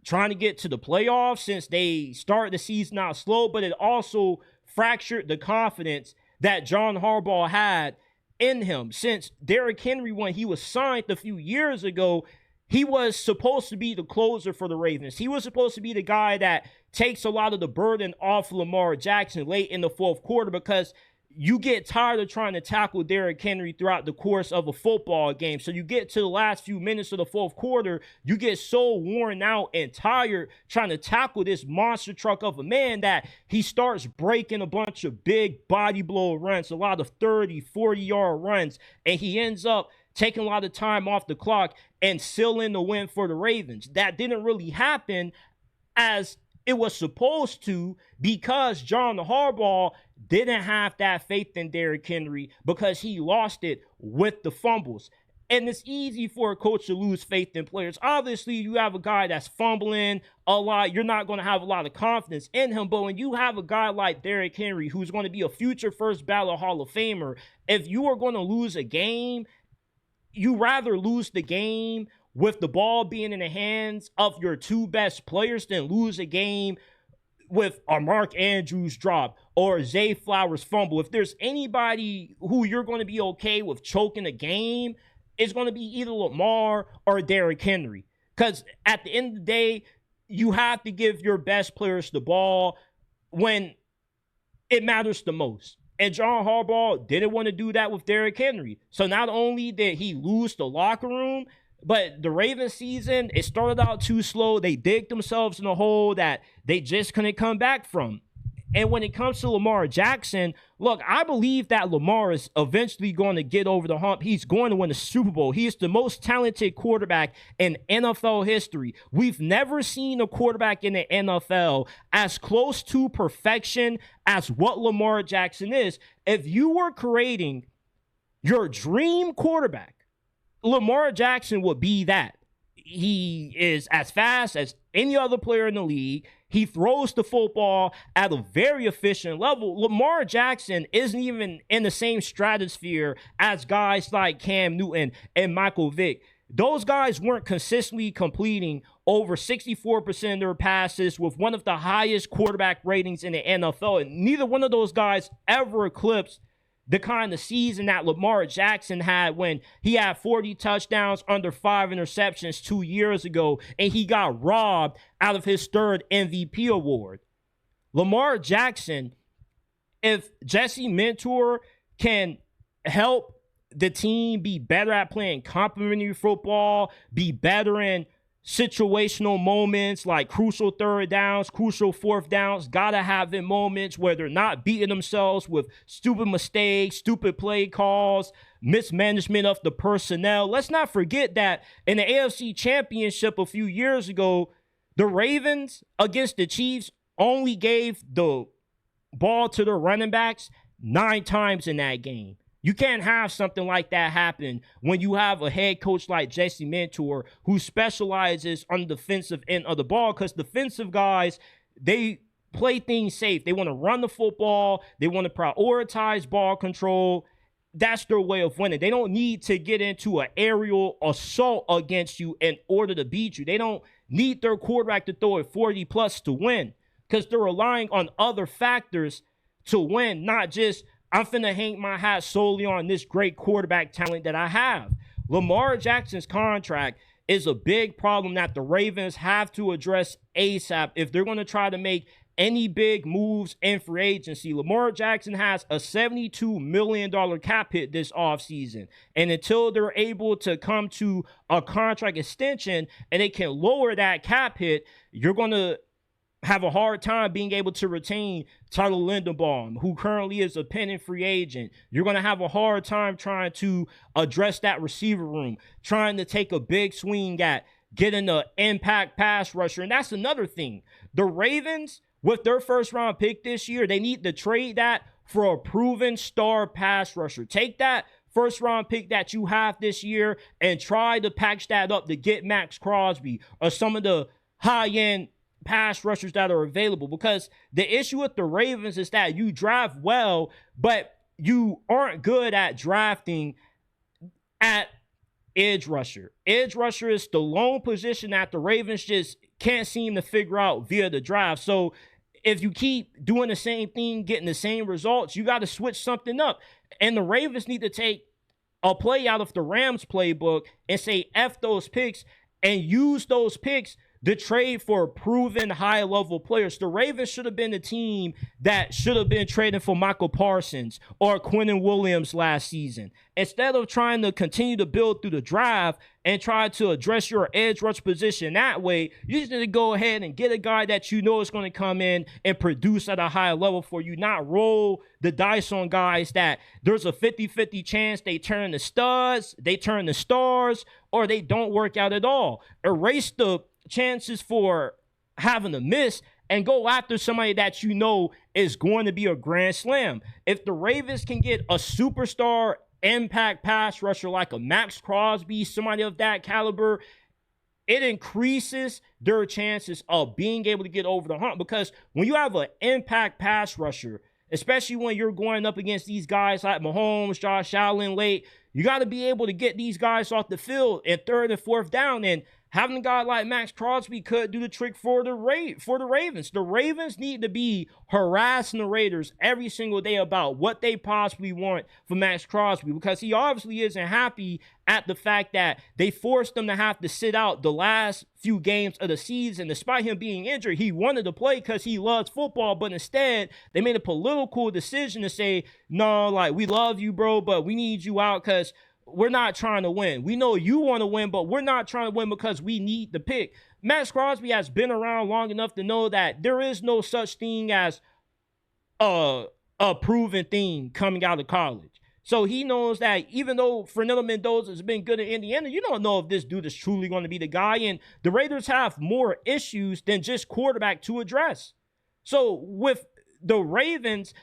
trying to get to the playoffs since they started the season out slow, but it also fractured the confidence that John Harbaugh had in him. Since Derrick Henry, when he was signed a few years ago, he was supposed to be the closer for the Ravens. He was supposed to be the guy that takes a lot of the burden off Lamar Jackson late in the fourth quarter, because you get tired of trying to tackle Derrick Henry throughout the course of a football game. So you get to the last few minutes of the fourth quarter, you get so worn out and tired trying to tackle this monster truck of a man that he starts breaking a bunch of big body blow runs, a lot of 30, 40-yard runs, and he ends up taking a lot of time off the clock and sealing the win for the Ravens. That didn't really happen as it was supposed to, because John Harbaugh didn't have that faith in Derrick Henry, because he lost it with the fumbles. And it's easy for a coach to lose faith in players. Obviously, you have a guy that's fumbling a lot. You're not going to have a lot of confidence in him. But when you have a guy like Derrick Henry, who's going to be a future first ballot Hall of Famer, if you are going to lose a game, you rather lose the game with the ball being in the hands of your two best players than lose a game with a Mark Andrews drop or Zay Flowers fumble. If there's anybody who you're going to be okay with choking a game, it's going to be either Lamar or Derrick Henry. Because at the end of the day, you have to give your best players the ball when it matters the most. And John Harbaugh didn't want to do that with Derrick Henry. So not only did he lose the locker room, but the Ravens season, it started out too slow. They digged themselves in a hole that they just couldn't come back from. And when it comes to Lamar Jackson, look, I believe that Lamar is eventually going to get over the hump. He's going to win the Super Bowl. He is the most talented quarterback in NFL history. We've never seen a quarterback in the NFL as close to perfection as what Lamar Jackson is. If you were creating your dream quarterback, Lamar Jackson would be that. He is as fast as any other player in the league. He throws the football at a very efficient level. Lamar Jackson isn't even in the same stratosphere as guys like Cam Newton and Michael Vick. Those guys weren't consistently completing over 64% of their passes with one of the highest quarterback ratings in the NFL. And neither one of those guys ever eclipsed the kind of season that Lamar Jackson had when he had 40 touchdowns under 5 interceptions 2 years ago, and he got robbed out of his third MVP award. Lamar Jackson, if Jesse Mentor can help the team be better at playing complementary football, be better in situational moments like crucial third downs, crucial fourth downs, gotta have in moments where they're not beating themselves with stupid mistakes, stupid play calls, mismanagement of the personnel. Let's not forget that in the AFC Championship a few years ago, the Ravens against the Chiefs only gave the ball to their running backs 9 times in that game. You can't have something like that happen when you have a head coach like Jesse Mentor who specializes on the defensive end of the ball, because defensive guys, they play things safe. They want to run the football. They want to prioritize ball control. That's their way of winning. They don't need to get into an aerial assault against you in order to beat you. They don't need their quarterback to throw it 40+ to win, because they're relying on other factors to win, not just I'm finna hang my hat solely on this great quarterback talent that I have. Lamar Jackson's contract is a big problem that the Ravens have to address ASAP if they're going to try to make any big moves in free agency. Lamar Jackson has a $72 million cap hit this offseason. And until they're able to come to a contract extension and they can lower that cap hit, you're going to have a hard time being able to retain Tyler Linderbaum, who currently is a pending free agent. You're going to have a hard time trying to address that receiver room, trying to take a big swing at getting an impact pass rusher. And that's another thing. The Ravens, with their first round pick this year, they need to trade that for a proven star pass rusher. Take that first round pick that you have this year and try to patch that up to get Max Crosby or some of the high-end pass rushers that are available, because the issue with the Ravens is that you draft well, but you aren't good at drafting at edge rusher. Edge rusher is the lone position that the Ravens just can't seem to figure out via the draft. So if you keep doing the same thing, getting the same results, you got to switch something up. And the Ravens need to take a play out of the Rams playbook and say F those picks and use those picks to trade for proven high-level players. The Ravens should have been the team that should have been trading for Michael Parsons or Quinnen Williams last season. Instead of trying to continue to build through the draft and try to address your edge rush position that way, you just need to go ahead and get a guy that you know is going to come in and produce at a high level for you, not roll the dice on guys that there's a 50-50 chance they turn to studs, they turn to stars, or they don't work out at all. Erase the chances for having a miss and go after somebody that you know is going to be a grand slam. If the Ravens can get a superstar impact pass rusher like a Max Crosby, somebody of that caliber, it increases their chances of being able to get over the hump. Because when you have an impact pass rusher, especially when you're going up against these guys like Mahomes, Josh Allen late, you got to be able to get these guys off the field in third and fourth down. And having a guy like Max Crosby could do the trick for the Ravens. The Ravens need to be harassing the Raiders every single day about what they possibly want for Max Crosby, because he obviously isn't happy at the fact that they forced him to have to sit out the last few games of the season. Despite him being injured, he wanted to play because he loves football, but instead they made a political decision to say, no, like, we love you, bro, but we need you out because we're not trying to win. We know you want to win, but we're not trying to win because we need the pick. Max Crosby has been around long enough to know that there is no such thing as a proven thing coming out of college. So he knows that even though Fernando Mendoza has been good in Indiana, you don't know if this dude is truly going to be the guy. And the Raiders have more issues than just quarterback to address. So with the Ravens,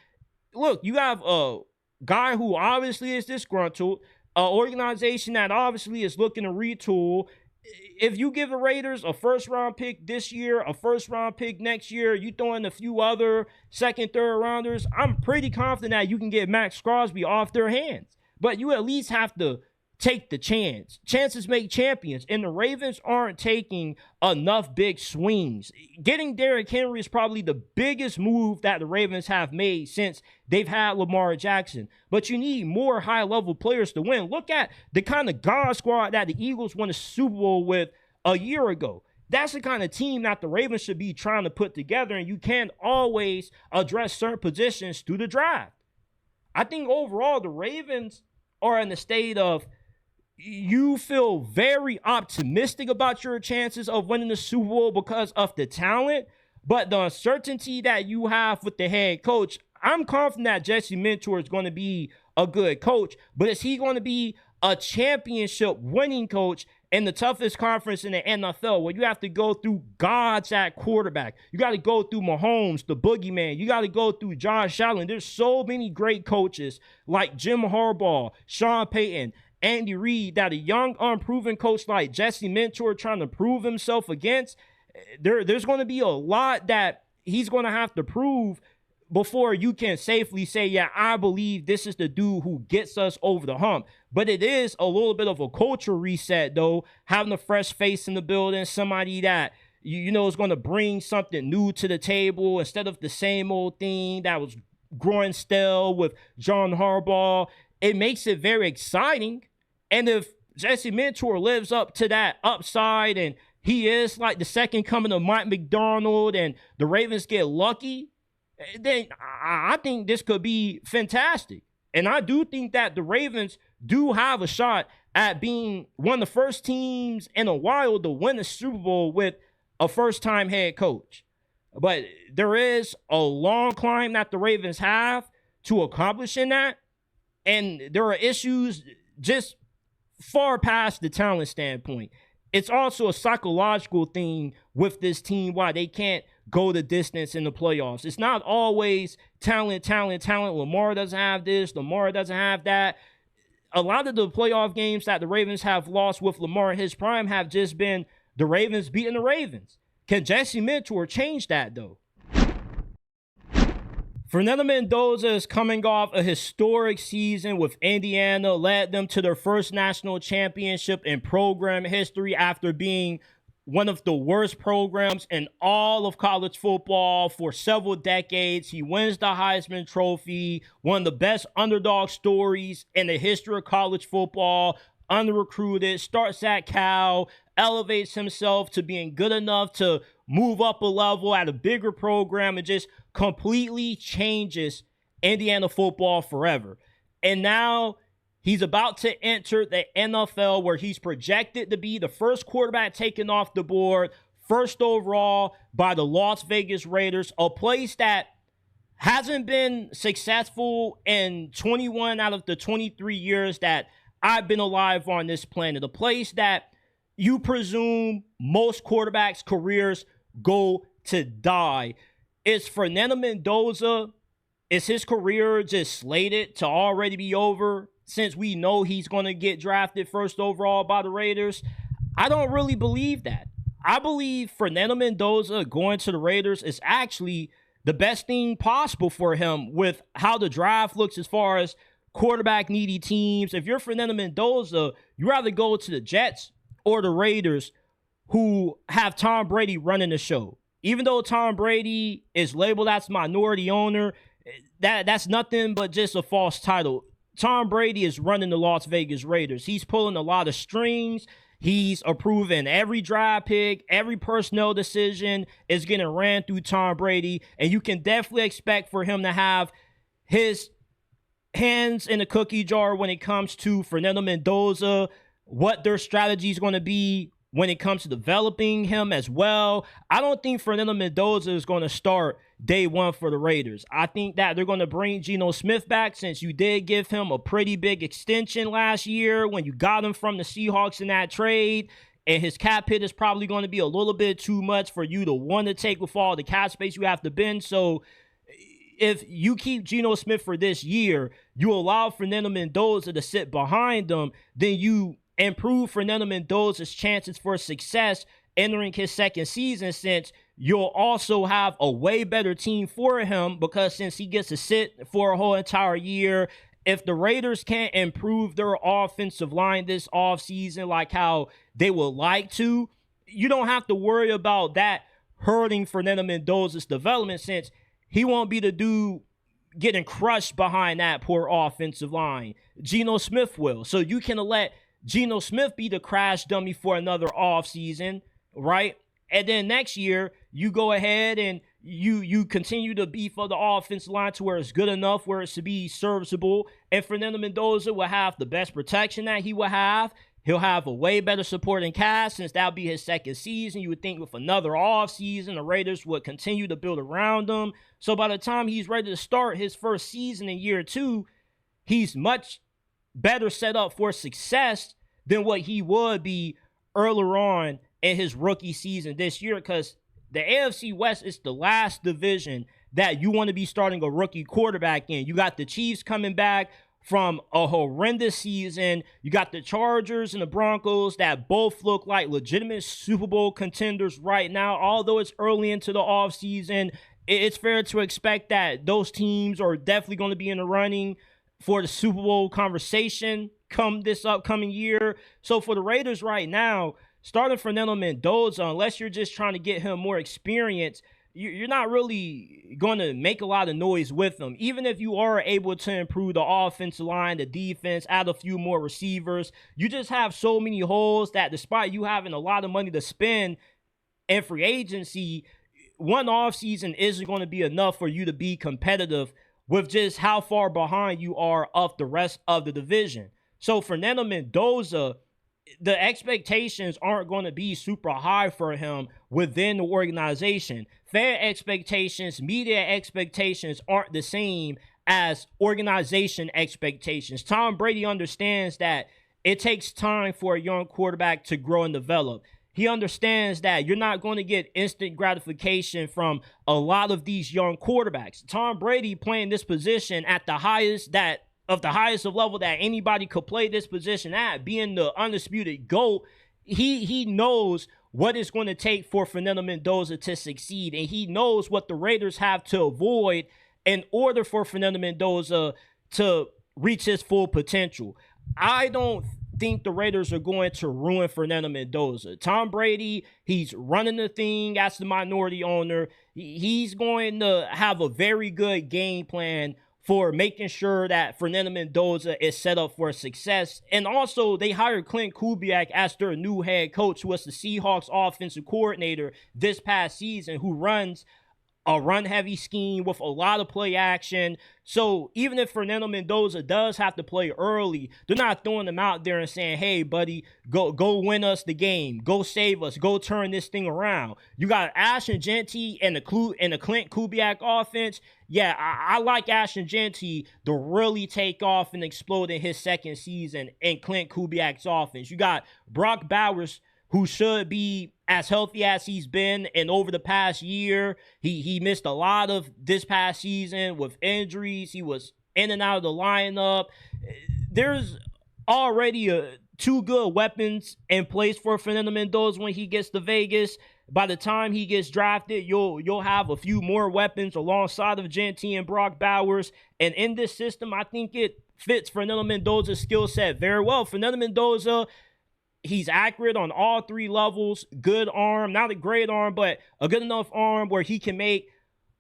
look, you have a guy who obviously is disgruntled, an organization that obviously is looking to retool. If you give the Raiders a first-round pick this year, a first-round pick next year, you throw in a few other second, third-rounders, I'm pretty confident that you can get Max Crosby off their hands. But you at least have to take the chance. Chances make champions, and the Ravens aren't taking enough big swings. Getting Derrick Henry is probably the biggest move that the Ravens have made since they've had Lamar Jackson. But you need more high-level players to win. Look at the kind of God squad that the Eagles won a Super Bowl with a year ago. That's the kind of team that the Ravens should be trying to put together, and you can't always address certain positions through the draft. I think overall the Ravens are in the state of, you feel very optimistic about your chances of winning the Super Bowl because of the talent, but the uncertainty that you have with the head coach, I'm confident that Jesse Mentor is going to be a good coach, but is he going to be a championship winning coach in the toughest conference in the NFL, where you have to go through gods at quarterback? You got to go through Mahomes, the boogeyman. You got to go through Josh Allen. There's so many great coaches like Jim Harbaugh, Sean Payton, Andy Reid, that a young, unproven coach like Jesse Mentor trying to prove himself against, there's going to be a lot that he's going to have to prove before you can safely say, yeah, I believe this is the dude who gets us over the hump. But it is a little bit of a culture reset, though, having a fresh face in the building, somebody that you know is going to bring something new to the table instead of the same old thing that was growing stale with John Harbaugh. It makes it very exciting. And if Jesse Mentor lives up to that upside and he is like the second coming of Mike McDaniel and the Ravens get lucky, then I think this could be fantastic. And I do think that the Ravens do have a shot at being one of the first teams in a while to win a Super Bowl with a first-time head coach. But there is a long climb that the Ravens have to accomplish in that. And there are issues just far past the talent standpoint. It's also a psychological thing with this team why they can't go the distance in the playoffs. It's not always talent. Lamar doesn't have this. Lamar doesn't have that. A lot of the playoff games that the Ravens have lost with Lamar in his prime have just been the Ravens beating the Ravens. Can Jesse Mentor change that, though? Fernando Mendoza is coming off a historic season with Indiana, led them to their first national championship in program history after being one of the worst programs in all of college football for several decades. He wins the Heisman Trophy, one of the best underdog stories in the history of college football, under-recruited, starts at Cal, elevates himself to being good enough to move up a level at a bigger program, and just completely changes Indiana football forever. And now he's about to enter the NFL, where he's projected to be the first quarterback taken off the board, first overall by the Las Vegas Raiders, a place that hasn't been successful in 21 out of the 23 years that I've been alive on this planet, a place that you presume most quarterbacks' careers go to die. Is Fernando Mendoza, is his career just slated to already be over since we know he's going to get drafted first overall by the Raiders? I don't really believe that. I believe Fernando Mendoza going to the Raiders is actually the best thing possible for him with how the draft looks as far as quarterback needy teams. If you're Fernando Mendoza, you rather go to the Jets or the Raiders, who have Tom Brady running the show. Even though Tom Brady is labeled as minority owner, that's nothing but just a false title. Tom Brady is running the Las Vegas Raiders. He's pulling a lot of strings. He's approving every draft pick. Every personnel decision is getting ran through Tom Brady. And you can definitely expect for him to have his hands in the cookie jar when it comes to Fernando Mendoza, what their strategy is going to be when it comes to developing him as well. I don't think Fernando Mendoza is going to start day one for the Raiders. I think that they're going to bring Geno Smith back, since you did give him a pretty big extension last year when you got him from the Seahawks in that trade. And his cap hit is probably going to be a little bit too much for you to want to take with all the cap space you have to bend. So if you keep Geno Smith for this year, you allow Fernando Mendoza to sit behind them, then you improve Fernando Mendoza's chances for success entering his second season, since you'll also have a way better team for him, because since he gets to sit for a whole entire year. If the Raiders can't improve their offensive line this offseason like how they would like to, you don't have to worry about that hurting Fernando Mendoza's development, since he won't be the dude getting crushed behind that poor offensive line. Geno Smith will. So you can let Geno Smith be the crash dummy for another offseason, right? And then next year, you go ahead and you continue to beef up the offensive line to where it's good enough, where it's to be serviceable. And Fernando Mendoza will have the best protection that he will have. He'll have a way better supporting cast, since that'll be his second season. You would think with another offseason, the Raiders would continue to build around him. So by the time he's ready to start his first season in year two, he's much better set up for success than what he would be earlier on in his rookie season this year, because the AFC West is the last division that you want to be starting a rookie quarterback in. You got the Chiefs coming back from a horrendous season. You got the Chargers and the Broncos that both look like legitimate Super Bowl contenders right now. Although it's early into the offseason, it's fair to expect that those teams are definitely going to be in the running for the Super Bowl conversation come this upcoming year. So for the Raiders right now, starting Fernando Mendoza, unless you're just trying to get him more experience, you're not really going to make a lot of noise with him. Even if you are able to improve the offensive line, the defense, add a few more receivers, you just have so many holes that despite you having a lot of money to spend in free agency, one offseason isn't going to be enough for you to be competitive with just how far behind you are of the rest of the division. So Fernando Mendoza, the expectations aren't going to be super high for him within the organization. Fan expectations, media expectations aren't the same as organization expectations. Tom Brady understands that it takes time for a young quarterback to grow and develop. He understands that you're not going to get instant gratification from a lot of these young quarterbacks. Tom Brady playing this position at the highest of level that anybody could play this position at, being the undisputed GOAT, he knows what it's going to take for Fernando Mendoza to succeed, and he knows what the Raiders have to avoid in order for Fernando Mendoza to reach his full potential. I don't think the Raiders are going to ruin Fernando Mendoza. Tom Brady, he's running the thing as the minority owner. He's going to have a very good game plan for making sure that Fernando Mendoza is set up for success. And also, they hired Clint Kubiak as their new head coach, who was the Seahawks offensive coordinator this past season, who runs a run-heavy scheme with a lot of play action. So even if Fernando Mendoza does have to play early, they're not throwing him out there and saying, hey, buddy, go win us the game. Go save us. Go turn this thing around. You got Ashton Jeanty and the Clint Kubiak offense. Yeah, I like Ashton Jeanty to really take off and explode in his second season in Clint Kubiak's offense. You got Brock Bowers, who should be as healthy as he's been, and over the past year, he missed a lot of this past season with injuries. He was in and out of the lineup. There's already two good weapons in place for Fernando Mendoza when he gets to Vegas. By the time he gets drafted, you'll have a few more weapons alongside of Jeanty and Brock Bowers. And in this system, I think it fits Fernando Mendoza's skill set very well. Fernando Mendoza, he's accurate on all three levels. Good arm, not a great arm, but a good enough arm where he can make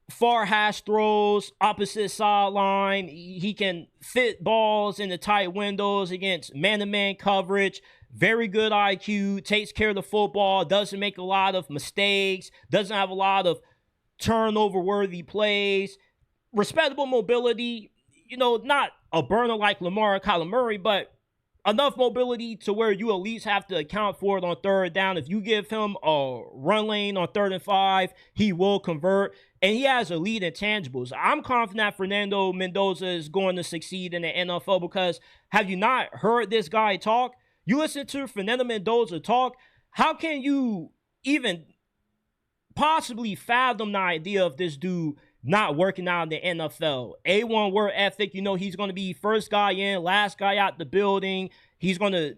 far hash throws, opposite sideline. He can fit balls in the tight windows against man-to-man coverage. Very good IQ, takes care of the football, doesn't make a lot of mistakes, doesn't have a lot of turnover-worthy plays. Respectable mobility, not a burner like Lamar or Kyler Murray, but enough mobility to where you at least have to account for it on third down. If you give him a run lane on 3rd and 5, he will convert. And he has elite intangibles. I'm confident that Fernando Mendoza is going to succeed in the NFL because have you not heard this guy talk? You listen to Fernando Mendoza talk, how can you even possibly fathom the idea of this dude not working out in the NFL? A1 work ethic, he's going to be first guy in, last guy out the building. He's going to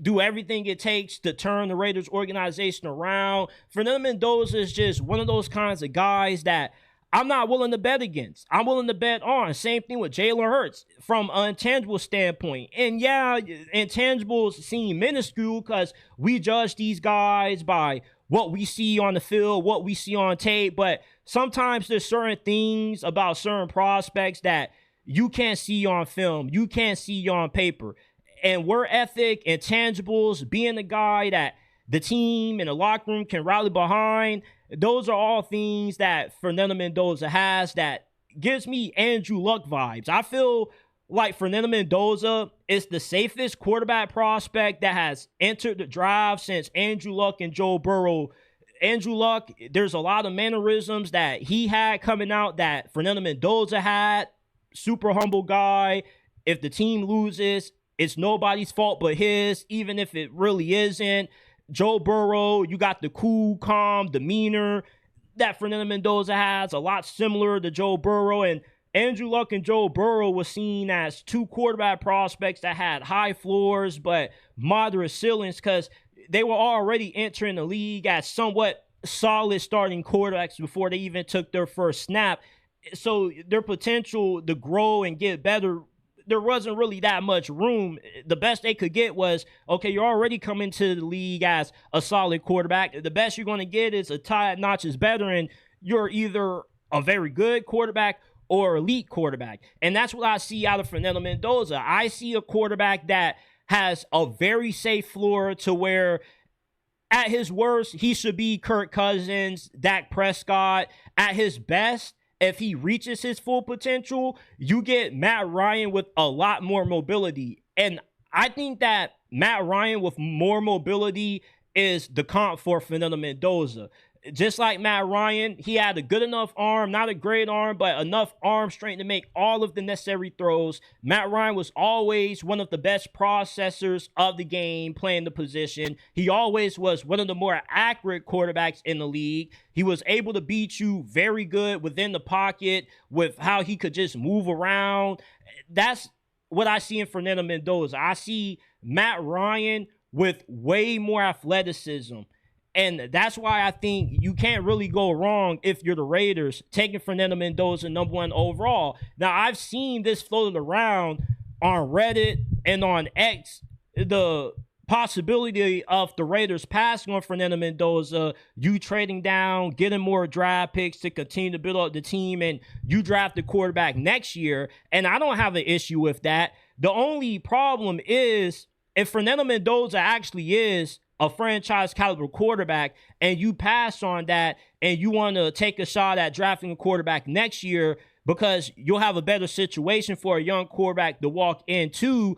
do everything it takes to turn the Raiders organization around. Fernando Mendoza is just one of those kinds of guys that I'm not willing to bet against. I'm willing to bet on. Same thing with Jalen Hurts from an intangible standpoint. And yeah, intangibles seem minuscule because we judge these guys by what we see on the field, what we see on tape, but sometimes there's certain things about certain prospects that you can't see on film, you can't see on paper. And work ethic, intangibles, being the guy that the team and the locker room can rally behind, those are all things that Fernando Mendoza has that gives me Andrew Luck vibes. I feel like Fernando Mendoza is the safest quarterback prospect that has entered the draft since Andrew Luck and Joe Burrow. Andrew Luck, there's a lot of mannerisms that he had coming out that Fernando Mendoza had. Super humble guy. If the team loses, it's nobody's fault but his, even if it really isn't. Joe Burrow, you got the cool, calm demeanor that Fernando Mendoza has, a lot similar to Joe Burrow. And Andrew Luck and Joe Burrow were seen as two quarterback prospects that had high floors but moderate ceilings because they were already entering the league as somewhat solid starting quarterbacks before they even took their first snap. So their potential to grow and get better, there wasn't really that much room. The best they could get was, okay, you're already coming to the league as a solid quarterback. The best you're going to get is a tie notches better, and you're either a very good quarterback or elite quarterback. And that's what I see out of Fernando Mendoza. I see a quarterback that has a very safe floor to where at his worst, he should be Kirk Cousins, Dak Prescott. At his best, if he reaches his full potential, you get Matt Ryan with a lot more mobility. And I think that Matt Ryan with more mobility is the comp for Fernando Mendoza. Just like Matt Ryan, he had a good enough arm, not a great arm, but enough arm strength to make all of the necessary throws. Matt Ryan was always one of the best processors of the game playing the position. He always was one of the more accurate quarterbacks in the league. He was able to beat you very good within the pocket with how he could just move around. That's what I see in Fernando Mendoza. I see Matt Ryan with way more athleticism And that's why I think you can't really go wrong if you're the Raiders taking Fernando Mendoza #1 overall. Now, I've seen this floated around on Reddit and on X, the possibility of the Raiders passing on Fernando Mendoza, you trading down, getting more draft picks to continue to build up the team, and you draft the quarterback next year. And I don't have an issue with that. The only problem is if Fernando Mendoza actually is a franchise caliber quarterback and you pass on that and you want to take a shot at drafting a quarterback next year because you'll have a better situation for a young quarterback to walk into.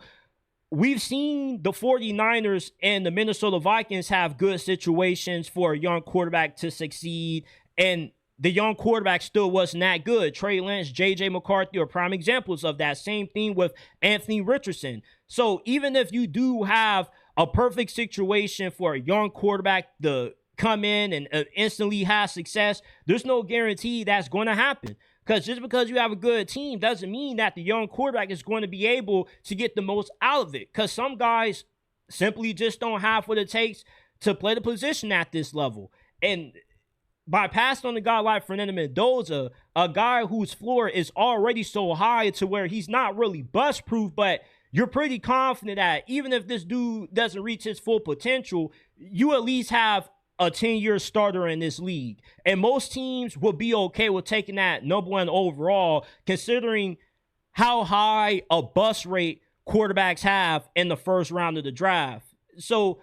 We've seen the 49ers and the Minnesota Vikings have good situations for a young quarterback to succeed, and the young quarterback still wasn't that good. Trey Lance, J.J. McCarthy are prime examples of that. Same thing with Anthony Richardson. So even if you do have a perfect situation for a young quarterback to come in and instantly have success, there's no guarantee that's going to happen. Because just because you have a good team doesn't mean that the young quarterback is going to be able to get the most out of it. Because some guys simply just don't have what it takes to play the position at this level. And by passing on a guy like Fernando Mendoza, a guy whose floor is already so high to where he's not really bust-proof, but you're pretty confident that even if this dude doesn't reach his full potential, you at least have a 10-year starter in this league. And most teams will be okay with taking that #1 overall, considering how high a bust rate quarterbacks have in the first round of the draft. So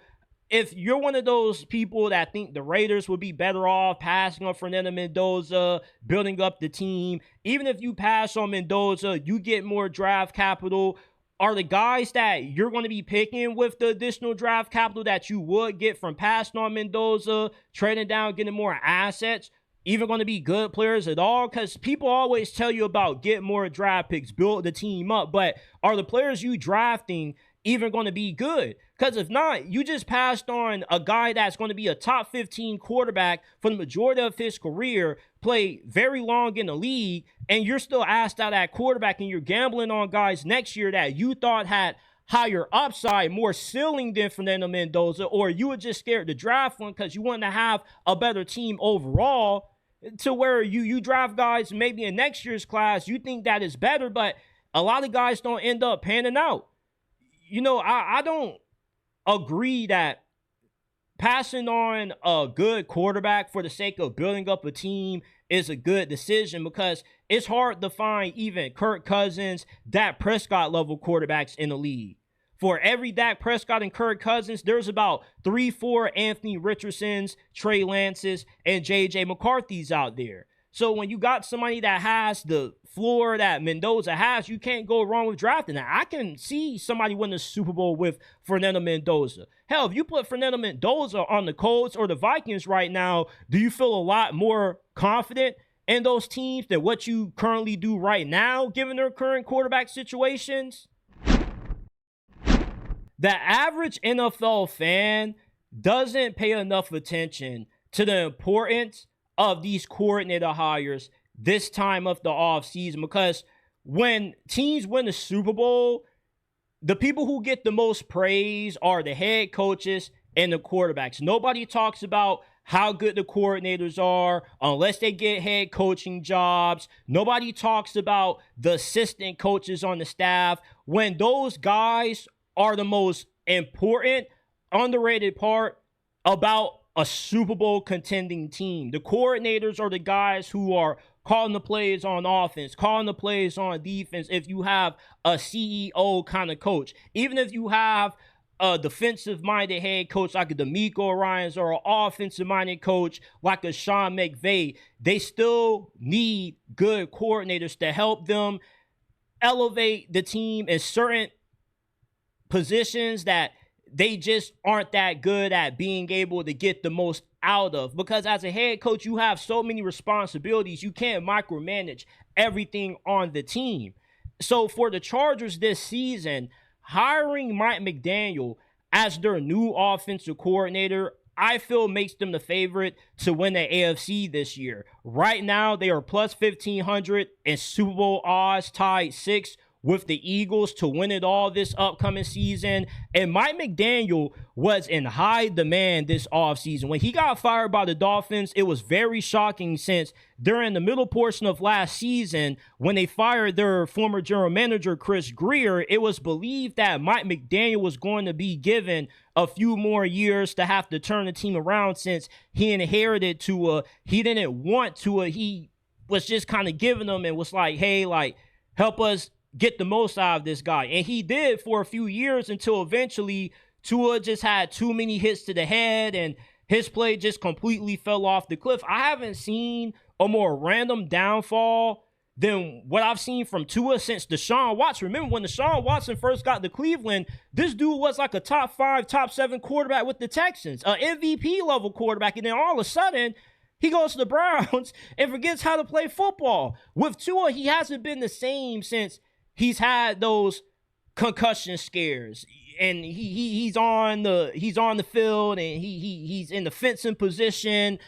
if you're one of those people that think the Raiders would be better off passing on Fernando Mendoza, building up the team, even if you pass on Mendoza, you get more draft capital. Are the guys that you're going to be picking with the additional draft capital that you would get from passing on Mendoza, trading down, getting more assets, even going to be good players at all? Because people always tell you about get more draft picks, build the team up, but are the players you drafting even going to be good? Because if not, you just passed on a guy that's going to be a top 15 quarterback for the majority of his career, play very long in the league, and you're still asked out at quarterback, and you're gambling on guys next year that you thought had higher upside, more ceiling than Fernando Mendoza, or you were just scared to draft one because you wanted to have a better team overall, to where you draft guys maybe in next year's class, you think that is better, but a lot of guys don't end up panning out. You know, I don't agree that passing on a good quarterback for the sake of building up a team is a good decision, because it's hard to find even Kirk Cousins, Dak Prescott level quarterbacks in the league. For every Dak Prescott and Kirk Cousins, there's about 3-4 Anthony Richardsons, Trey Lances, and J.J. McCarthy's out there. So when you got somebody that has the floor that Mendoza has, you can't go wrong with drafting that. I can see somebody win the Super Bowl with Fernando Mendoza. Hell, if you put Fernando Mendoza on the Colts or the Vikings right now, do you feel a lot more confident in those teams than what you currently do right now, given their current quarterback situations? The average NFL fan doesn't pay enough attention to the importance of these coordinator hires this time of the offseason, because when teams win the Super Bowl, the people who get the most praise are the head coaches and the quarterbacks. Nobody talks about how good the coordinators are unless they get head coaching jobs. Nobody talks about the assistant coaches on the staff, when those guys are the most important, underrated part about a Super Bowl contending team. The coordinators are the guys who are calling the plays on offense, calling the plays on defense. If you have a CEO kind of coach, even if you have a defensive-minded head coach like a DeMeco Ryans, or an offensive-minded coach like a Sean McVay, they still need good coordinators to help them elevate the team in certain positions that they just aren't that good at being able to get the most out of. Because as a head coach, you have so many responsibilities. You can't micromanage everything on the team. So for the Chargers this season, hiring Mike McDaniel as their new offensive coordinator, I feel makes them the favorite to win the AFC this year. Right now, they are plus 1,500 in Super Bowl odds, tied 6 with the Eagles to win it all this upcoming season. And Mike McDaniel was in high demand this offseason. When he got fired by the Dolphins, it was very shocking since during the middle portion of last season, when they fired their former general manager, Chris Grier, it was believed that Mike McDaniel was going to be given a few more years to have to turn the team around since he inherited Tua. He didn't want Tua. He was just kind of giving them and was like, hey, like, help us get the most out of this guy. And he did for a few years until eventually Tua just had too many hits to the head and his play just completely fell off the cliff. I haven't seen a more random downfall than what I've seen from Tua since Deshaun Watson. Remember when Deshaun Watson first got to Cleveland, this dude was like a top 5, top 7 quarterback with the Texans, an MVP level quarterback. And then all of a sudden, he goes to the Browns and forgets how to play football. With Tua, he hasn't been the same since he's had those concussion scares. And he's on the field and he's in the fencing position.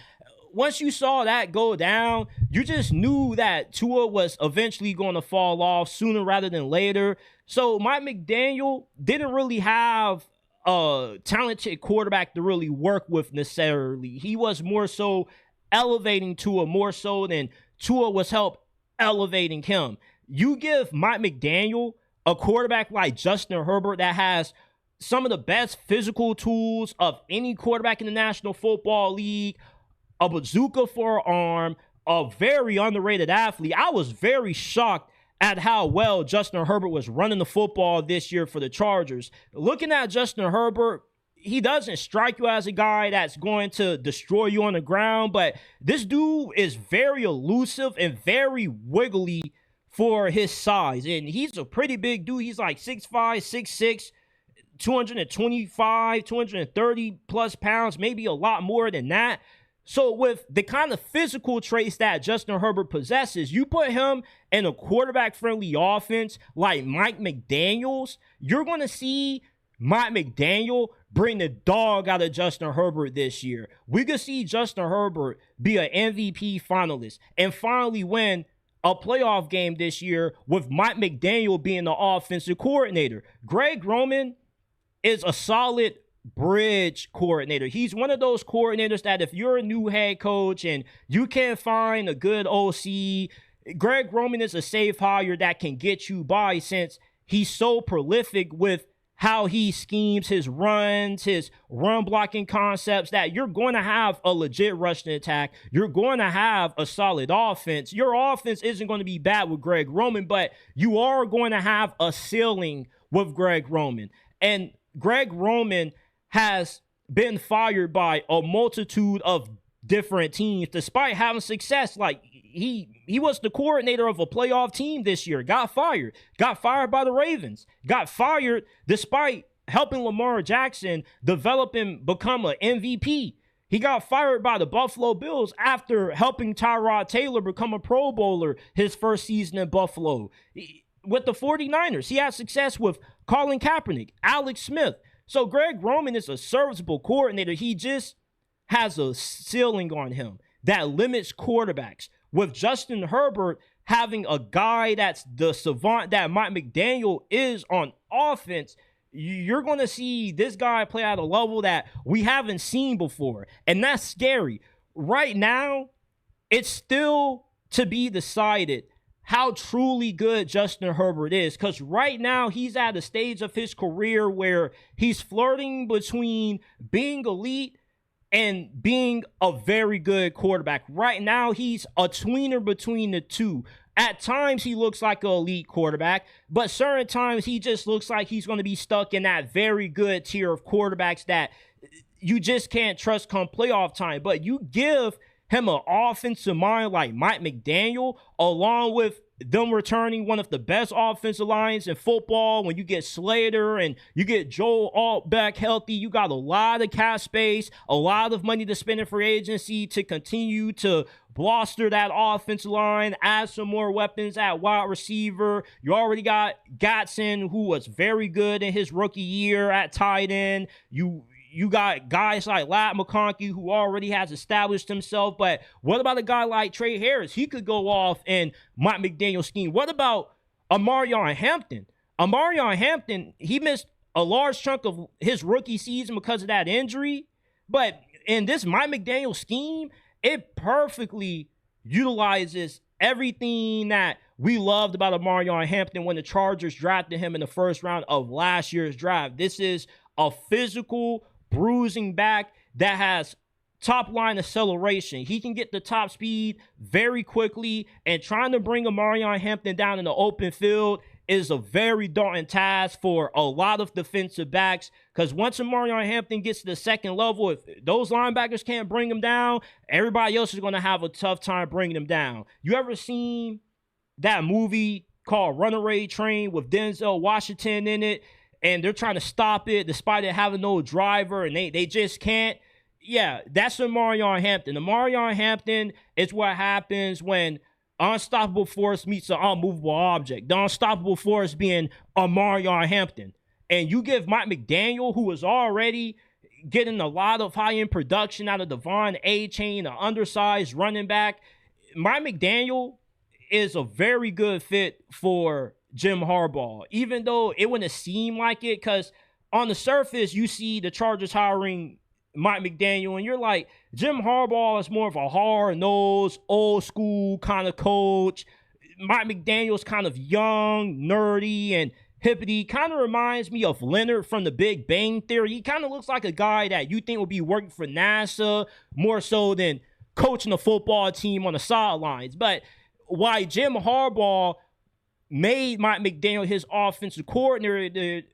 Once you saw that go down, you just knew that Tua was eventually going to fall off sooner rather than later. So Mike McDaniel didn't really have a talented quarterback to really work with necessarily. He was more so elevating Tua more so than Tua was help elevating him. You give Mike McDaniel a quarterback like Justin Herbert that has some of the best physical tools of any quarterback in the National Football League, a bazooka for an arm, a very underrated athlete. I was very shocked at how well Justin Herbert was running the football this year for the Chargers. Looking at Justin Herbert, he doesn't strike you as a guy that's going to destroy you on the ground, but this dude is very elusive and very wiggly for his size. And he's a pretty big dude. He's like 6'5", 6'6", 225, 230 plus pounds, maybe a lot more than that. So with the kind of physical traits that Justin Herbert possesses, you put him in a quarterback-friendly offense like Mike McDaniel's, you're going to see Mike McDaniel bring the dog out of Justin Herbert this year. We could see Justin Herbert be an MVP finalist and finally win a playoff game this year with Mike McDaniel being the offensive coordinator. Greg Roman is a solid bridge coordinator. He's one of those coordinators that if you're a new head coach and you can't find a good OC, Greg Roman is a safe hire that can get you by since he's so prolific with how he schemes his runs, his run blocking concepts, that you're going to have a legit rushing attack. You're going to have a solid offense. Your offense isn't going to be bad with Greg Roman, but you are going to have a ceiling with Greg Roman. And Greg Roman has been fired by a multitude of different teams despite having success. Like he was the coordinator of a playoff team this year, got fired by the Ravens, got fired despite helping Lamar Jackson develop and become an MVP. He got fired by the Buffalo Bills after helping Tyrod Taylor become a Pro Bowler his first season in Buffalo. With the 49ers, he had success with Colin Kaepernick, Alex Smith. So Greg Roman is a serviceable coordinator. He just has a ceiling on him that limits quarterbacks. With Justin Herbert having a guy that's the savant that Mike McDaniel is on offense, you're going to see this guy play at a level that we haven't seen before. And that's scary. Right now, it's still to be decided how truly good Justin Herbert is. Because right now, he's at a stage of his career where he's flirting between being elite and being a very good quarterback. Right now, he's a tweener between the two. At times, he looks like an elite quarterback, but certain times, he just looks like he's going to be stuck in that very good tier of quarterbacks that you just can't trust come playoff time. But you give him an offensive mind like Mike McDaniel, along with them returning one of the best offensive lines in football. When you get Slater and you get Joel Alt back healthy, you got a lot of cap space, a lot of money to spend in free agency to continue to bolster that offensive line, add some more weapons at wide receiver. You already got Gatson, who was very good in his rookie year at tight end. You got guys like Lat McConkey, who already has established himself. But what about a guy like Trey Harris? He could go off in Mike McDaniel's scheme. What about Amarion Hampton. Amarion Hampton, he missed a large chunk of his rookie season because of that injury. But in this Mike McDaniel scheme, it perfectly utilizes everything that we loved about Amarion Hampton when the Chargers drafted him in the first round of last year's draft. This is a physical, bruising back that has top line acceleration. He can get the top speed very quickly, and trying to bring Amarion Hampton down in the open field is a very daunting task for a lot of defensive backs, because once Amarion Hampton gets to the second level, if those linebackers can't bring him down, everybody else is going to have a tough time bringing him down. You ever seen that movie called Runaway Train with Denzel Washington in it, and they're trying to stop it despite it having no driver, and they just can't? Yeah, that's Amarion Hampton. Amarion Hampton is what happens when unstoppable force meets an unmovable object. The unstoppable force being Amarion Hampton. And you give Mike McDaniel, who was already getting a lot of high-end production out of Devon A-Chain, an undersized running back. Mike McDaniel is a very good fit for Jim Harbaugh, even though it wouldn't seem like it, because on the surface, you see the Chargers hiring Mike McDaniel, and you're like, Jim Harbaugh is more of a hard-nosed, old-school kind of coach. Mike McDaniel's kind of young, nerdy, and hippity. Kind of reminds me of Leonard from the Big Bang Theory. He kind of looks like a guy that you think would be working for NASA more so than coaching a football team on the sidelines. But why Jim Harbaugh made Mike McDaniel his offensive coordinator,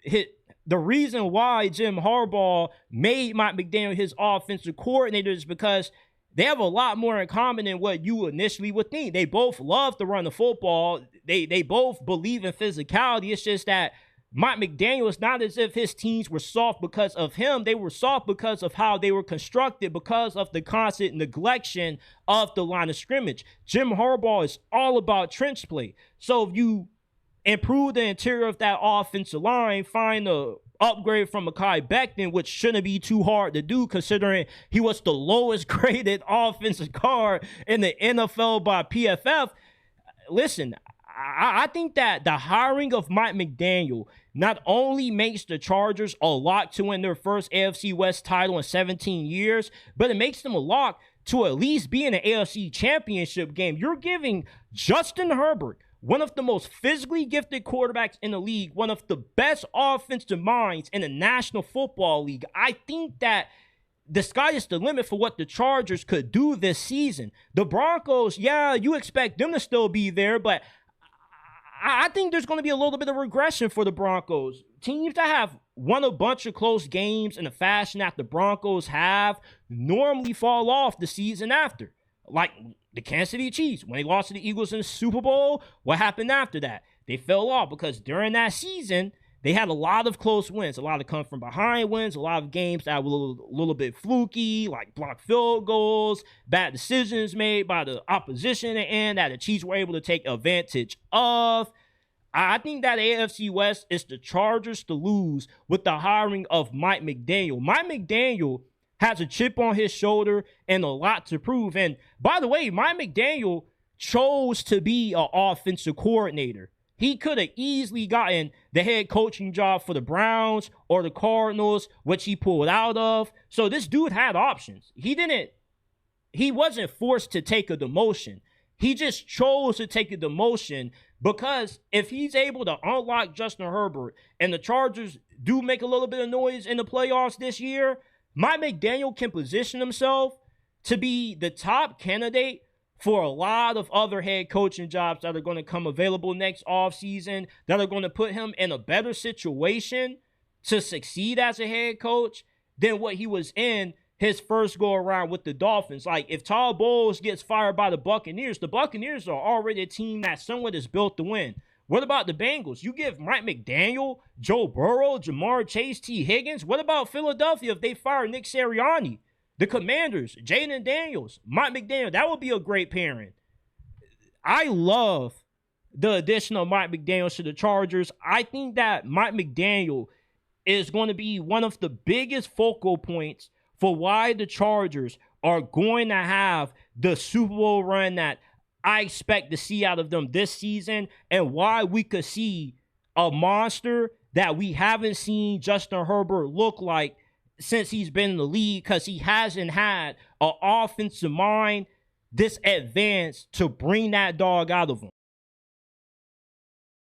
the reason why Jim Harbaugh made Mike McDaniel his offensive coordinator is because they have a lot more in common than what you initially would think. They both love to run the football. They both believe in physicality. It's just that Mike McDaniel, is not as if his teams were soft because of him. They were soft because of how they were constructed, because of the constant neglection of the line of scrimmage. Jim Harbaugh is all about trench play. So if you improve the interior of that offensive line, find a upgrade from Mekhi Becton, which shouldn't be too hard to do considering he was the lowest graded offensive guard in the NFL by PFF. Listen, I think that the hiring of Mike McDaniel not only makes the Chargers a lock to win their first AFC West title in 17 years, but it makes them a lock to at least be in an AFC championship game. You're giving Justin Herbert, one of the most physically gifted quarterbacks in the league, one of the best offensive minds in the National Football League. I think that the sky is the limit for what the Chargers could do this season. The Broncos, yeah, you expect them to still be there, but I think there's going to be a little bit of regression for the Broncos. Teams that have won a bunch of close games in the fashion that the Broncos have normally fall off the season after. Like the Kansas City Chiefs, when they lost to the Eagles in the Super Bowl, what happened after that? They fell off because during that season, they had a lot of close wins, a lot of come from behind wins, a lot of games that were a little bit fluky, like blocked field goals, bad decisions made by the opposition at the end that the Chiefs were able to take advantage of. I think that AFC West is the Chargers to lose with the hiring of Mike McDaniel. Mike McDaniel has a chip on his shoulder and a lot to prove. And by the way, Mike McDaniel chose to be an offensive coordinator. He could have easily gotten the head coaching job for the Browns or the Cardinals, which he pulled out of. So this dude had options. He wasn't forced to take a demotion. He just chose to take a demotion because if he's able to unlock Justin Herbert and the Chargers do make a little bit of noise in the playoffs this year, Mike McDaniel can position himself to be the top candidate for a lot of other head coaching jobs that are going to come available next offseason, that are going to put him in a better situation to succeed as a head coach than what he was in his first go around with the Dolphins. Like, if Todd Bowles gets fired by the Buccaneers are already a team that somewhat is built to win. What about the Bengals? You give Mike McDaniel, Joe Burrow, Jamar Chase, T. Higgins. What about Philadelphia if they fire Nick Sirianni? The Commanders, Jaden Daniels, Mike McDaniel. That would be a great pairing. I love the addition of Mike McDaniel to the Chargers. I think that Mike McDaniel is going to be one of the biggest focal points for why the Chargers are going to have the Super Bowl run that I expect to see out of them this season, and why we could see a monster that we haven't seen Justin Herbert look like since he's been in the league, because he hasn't had an offensive mind this advanced to bring that dog out of him.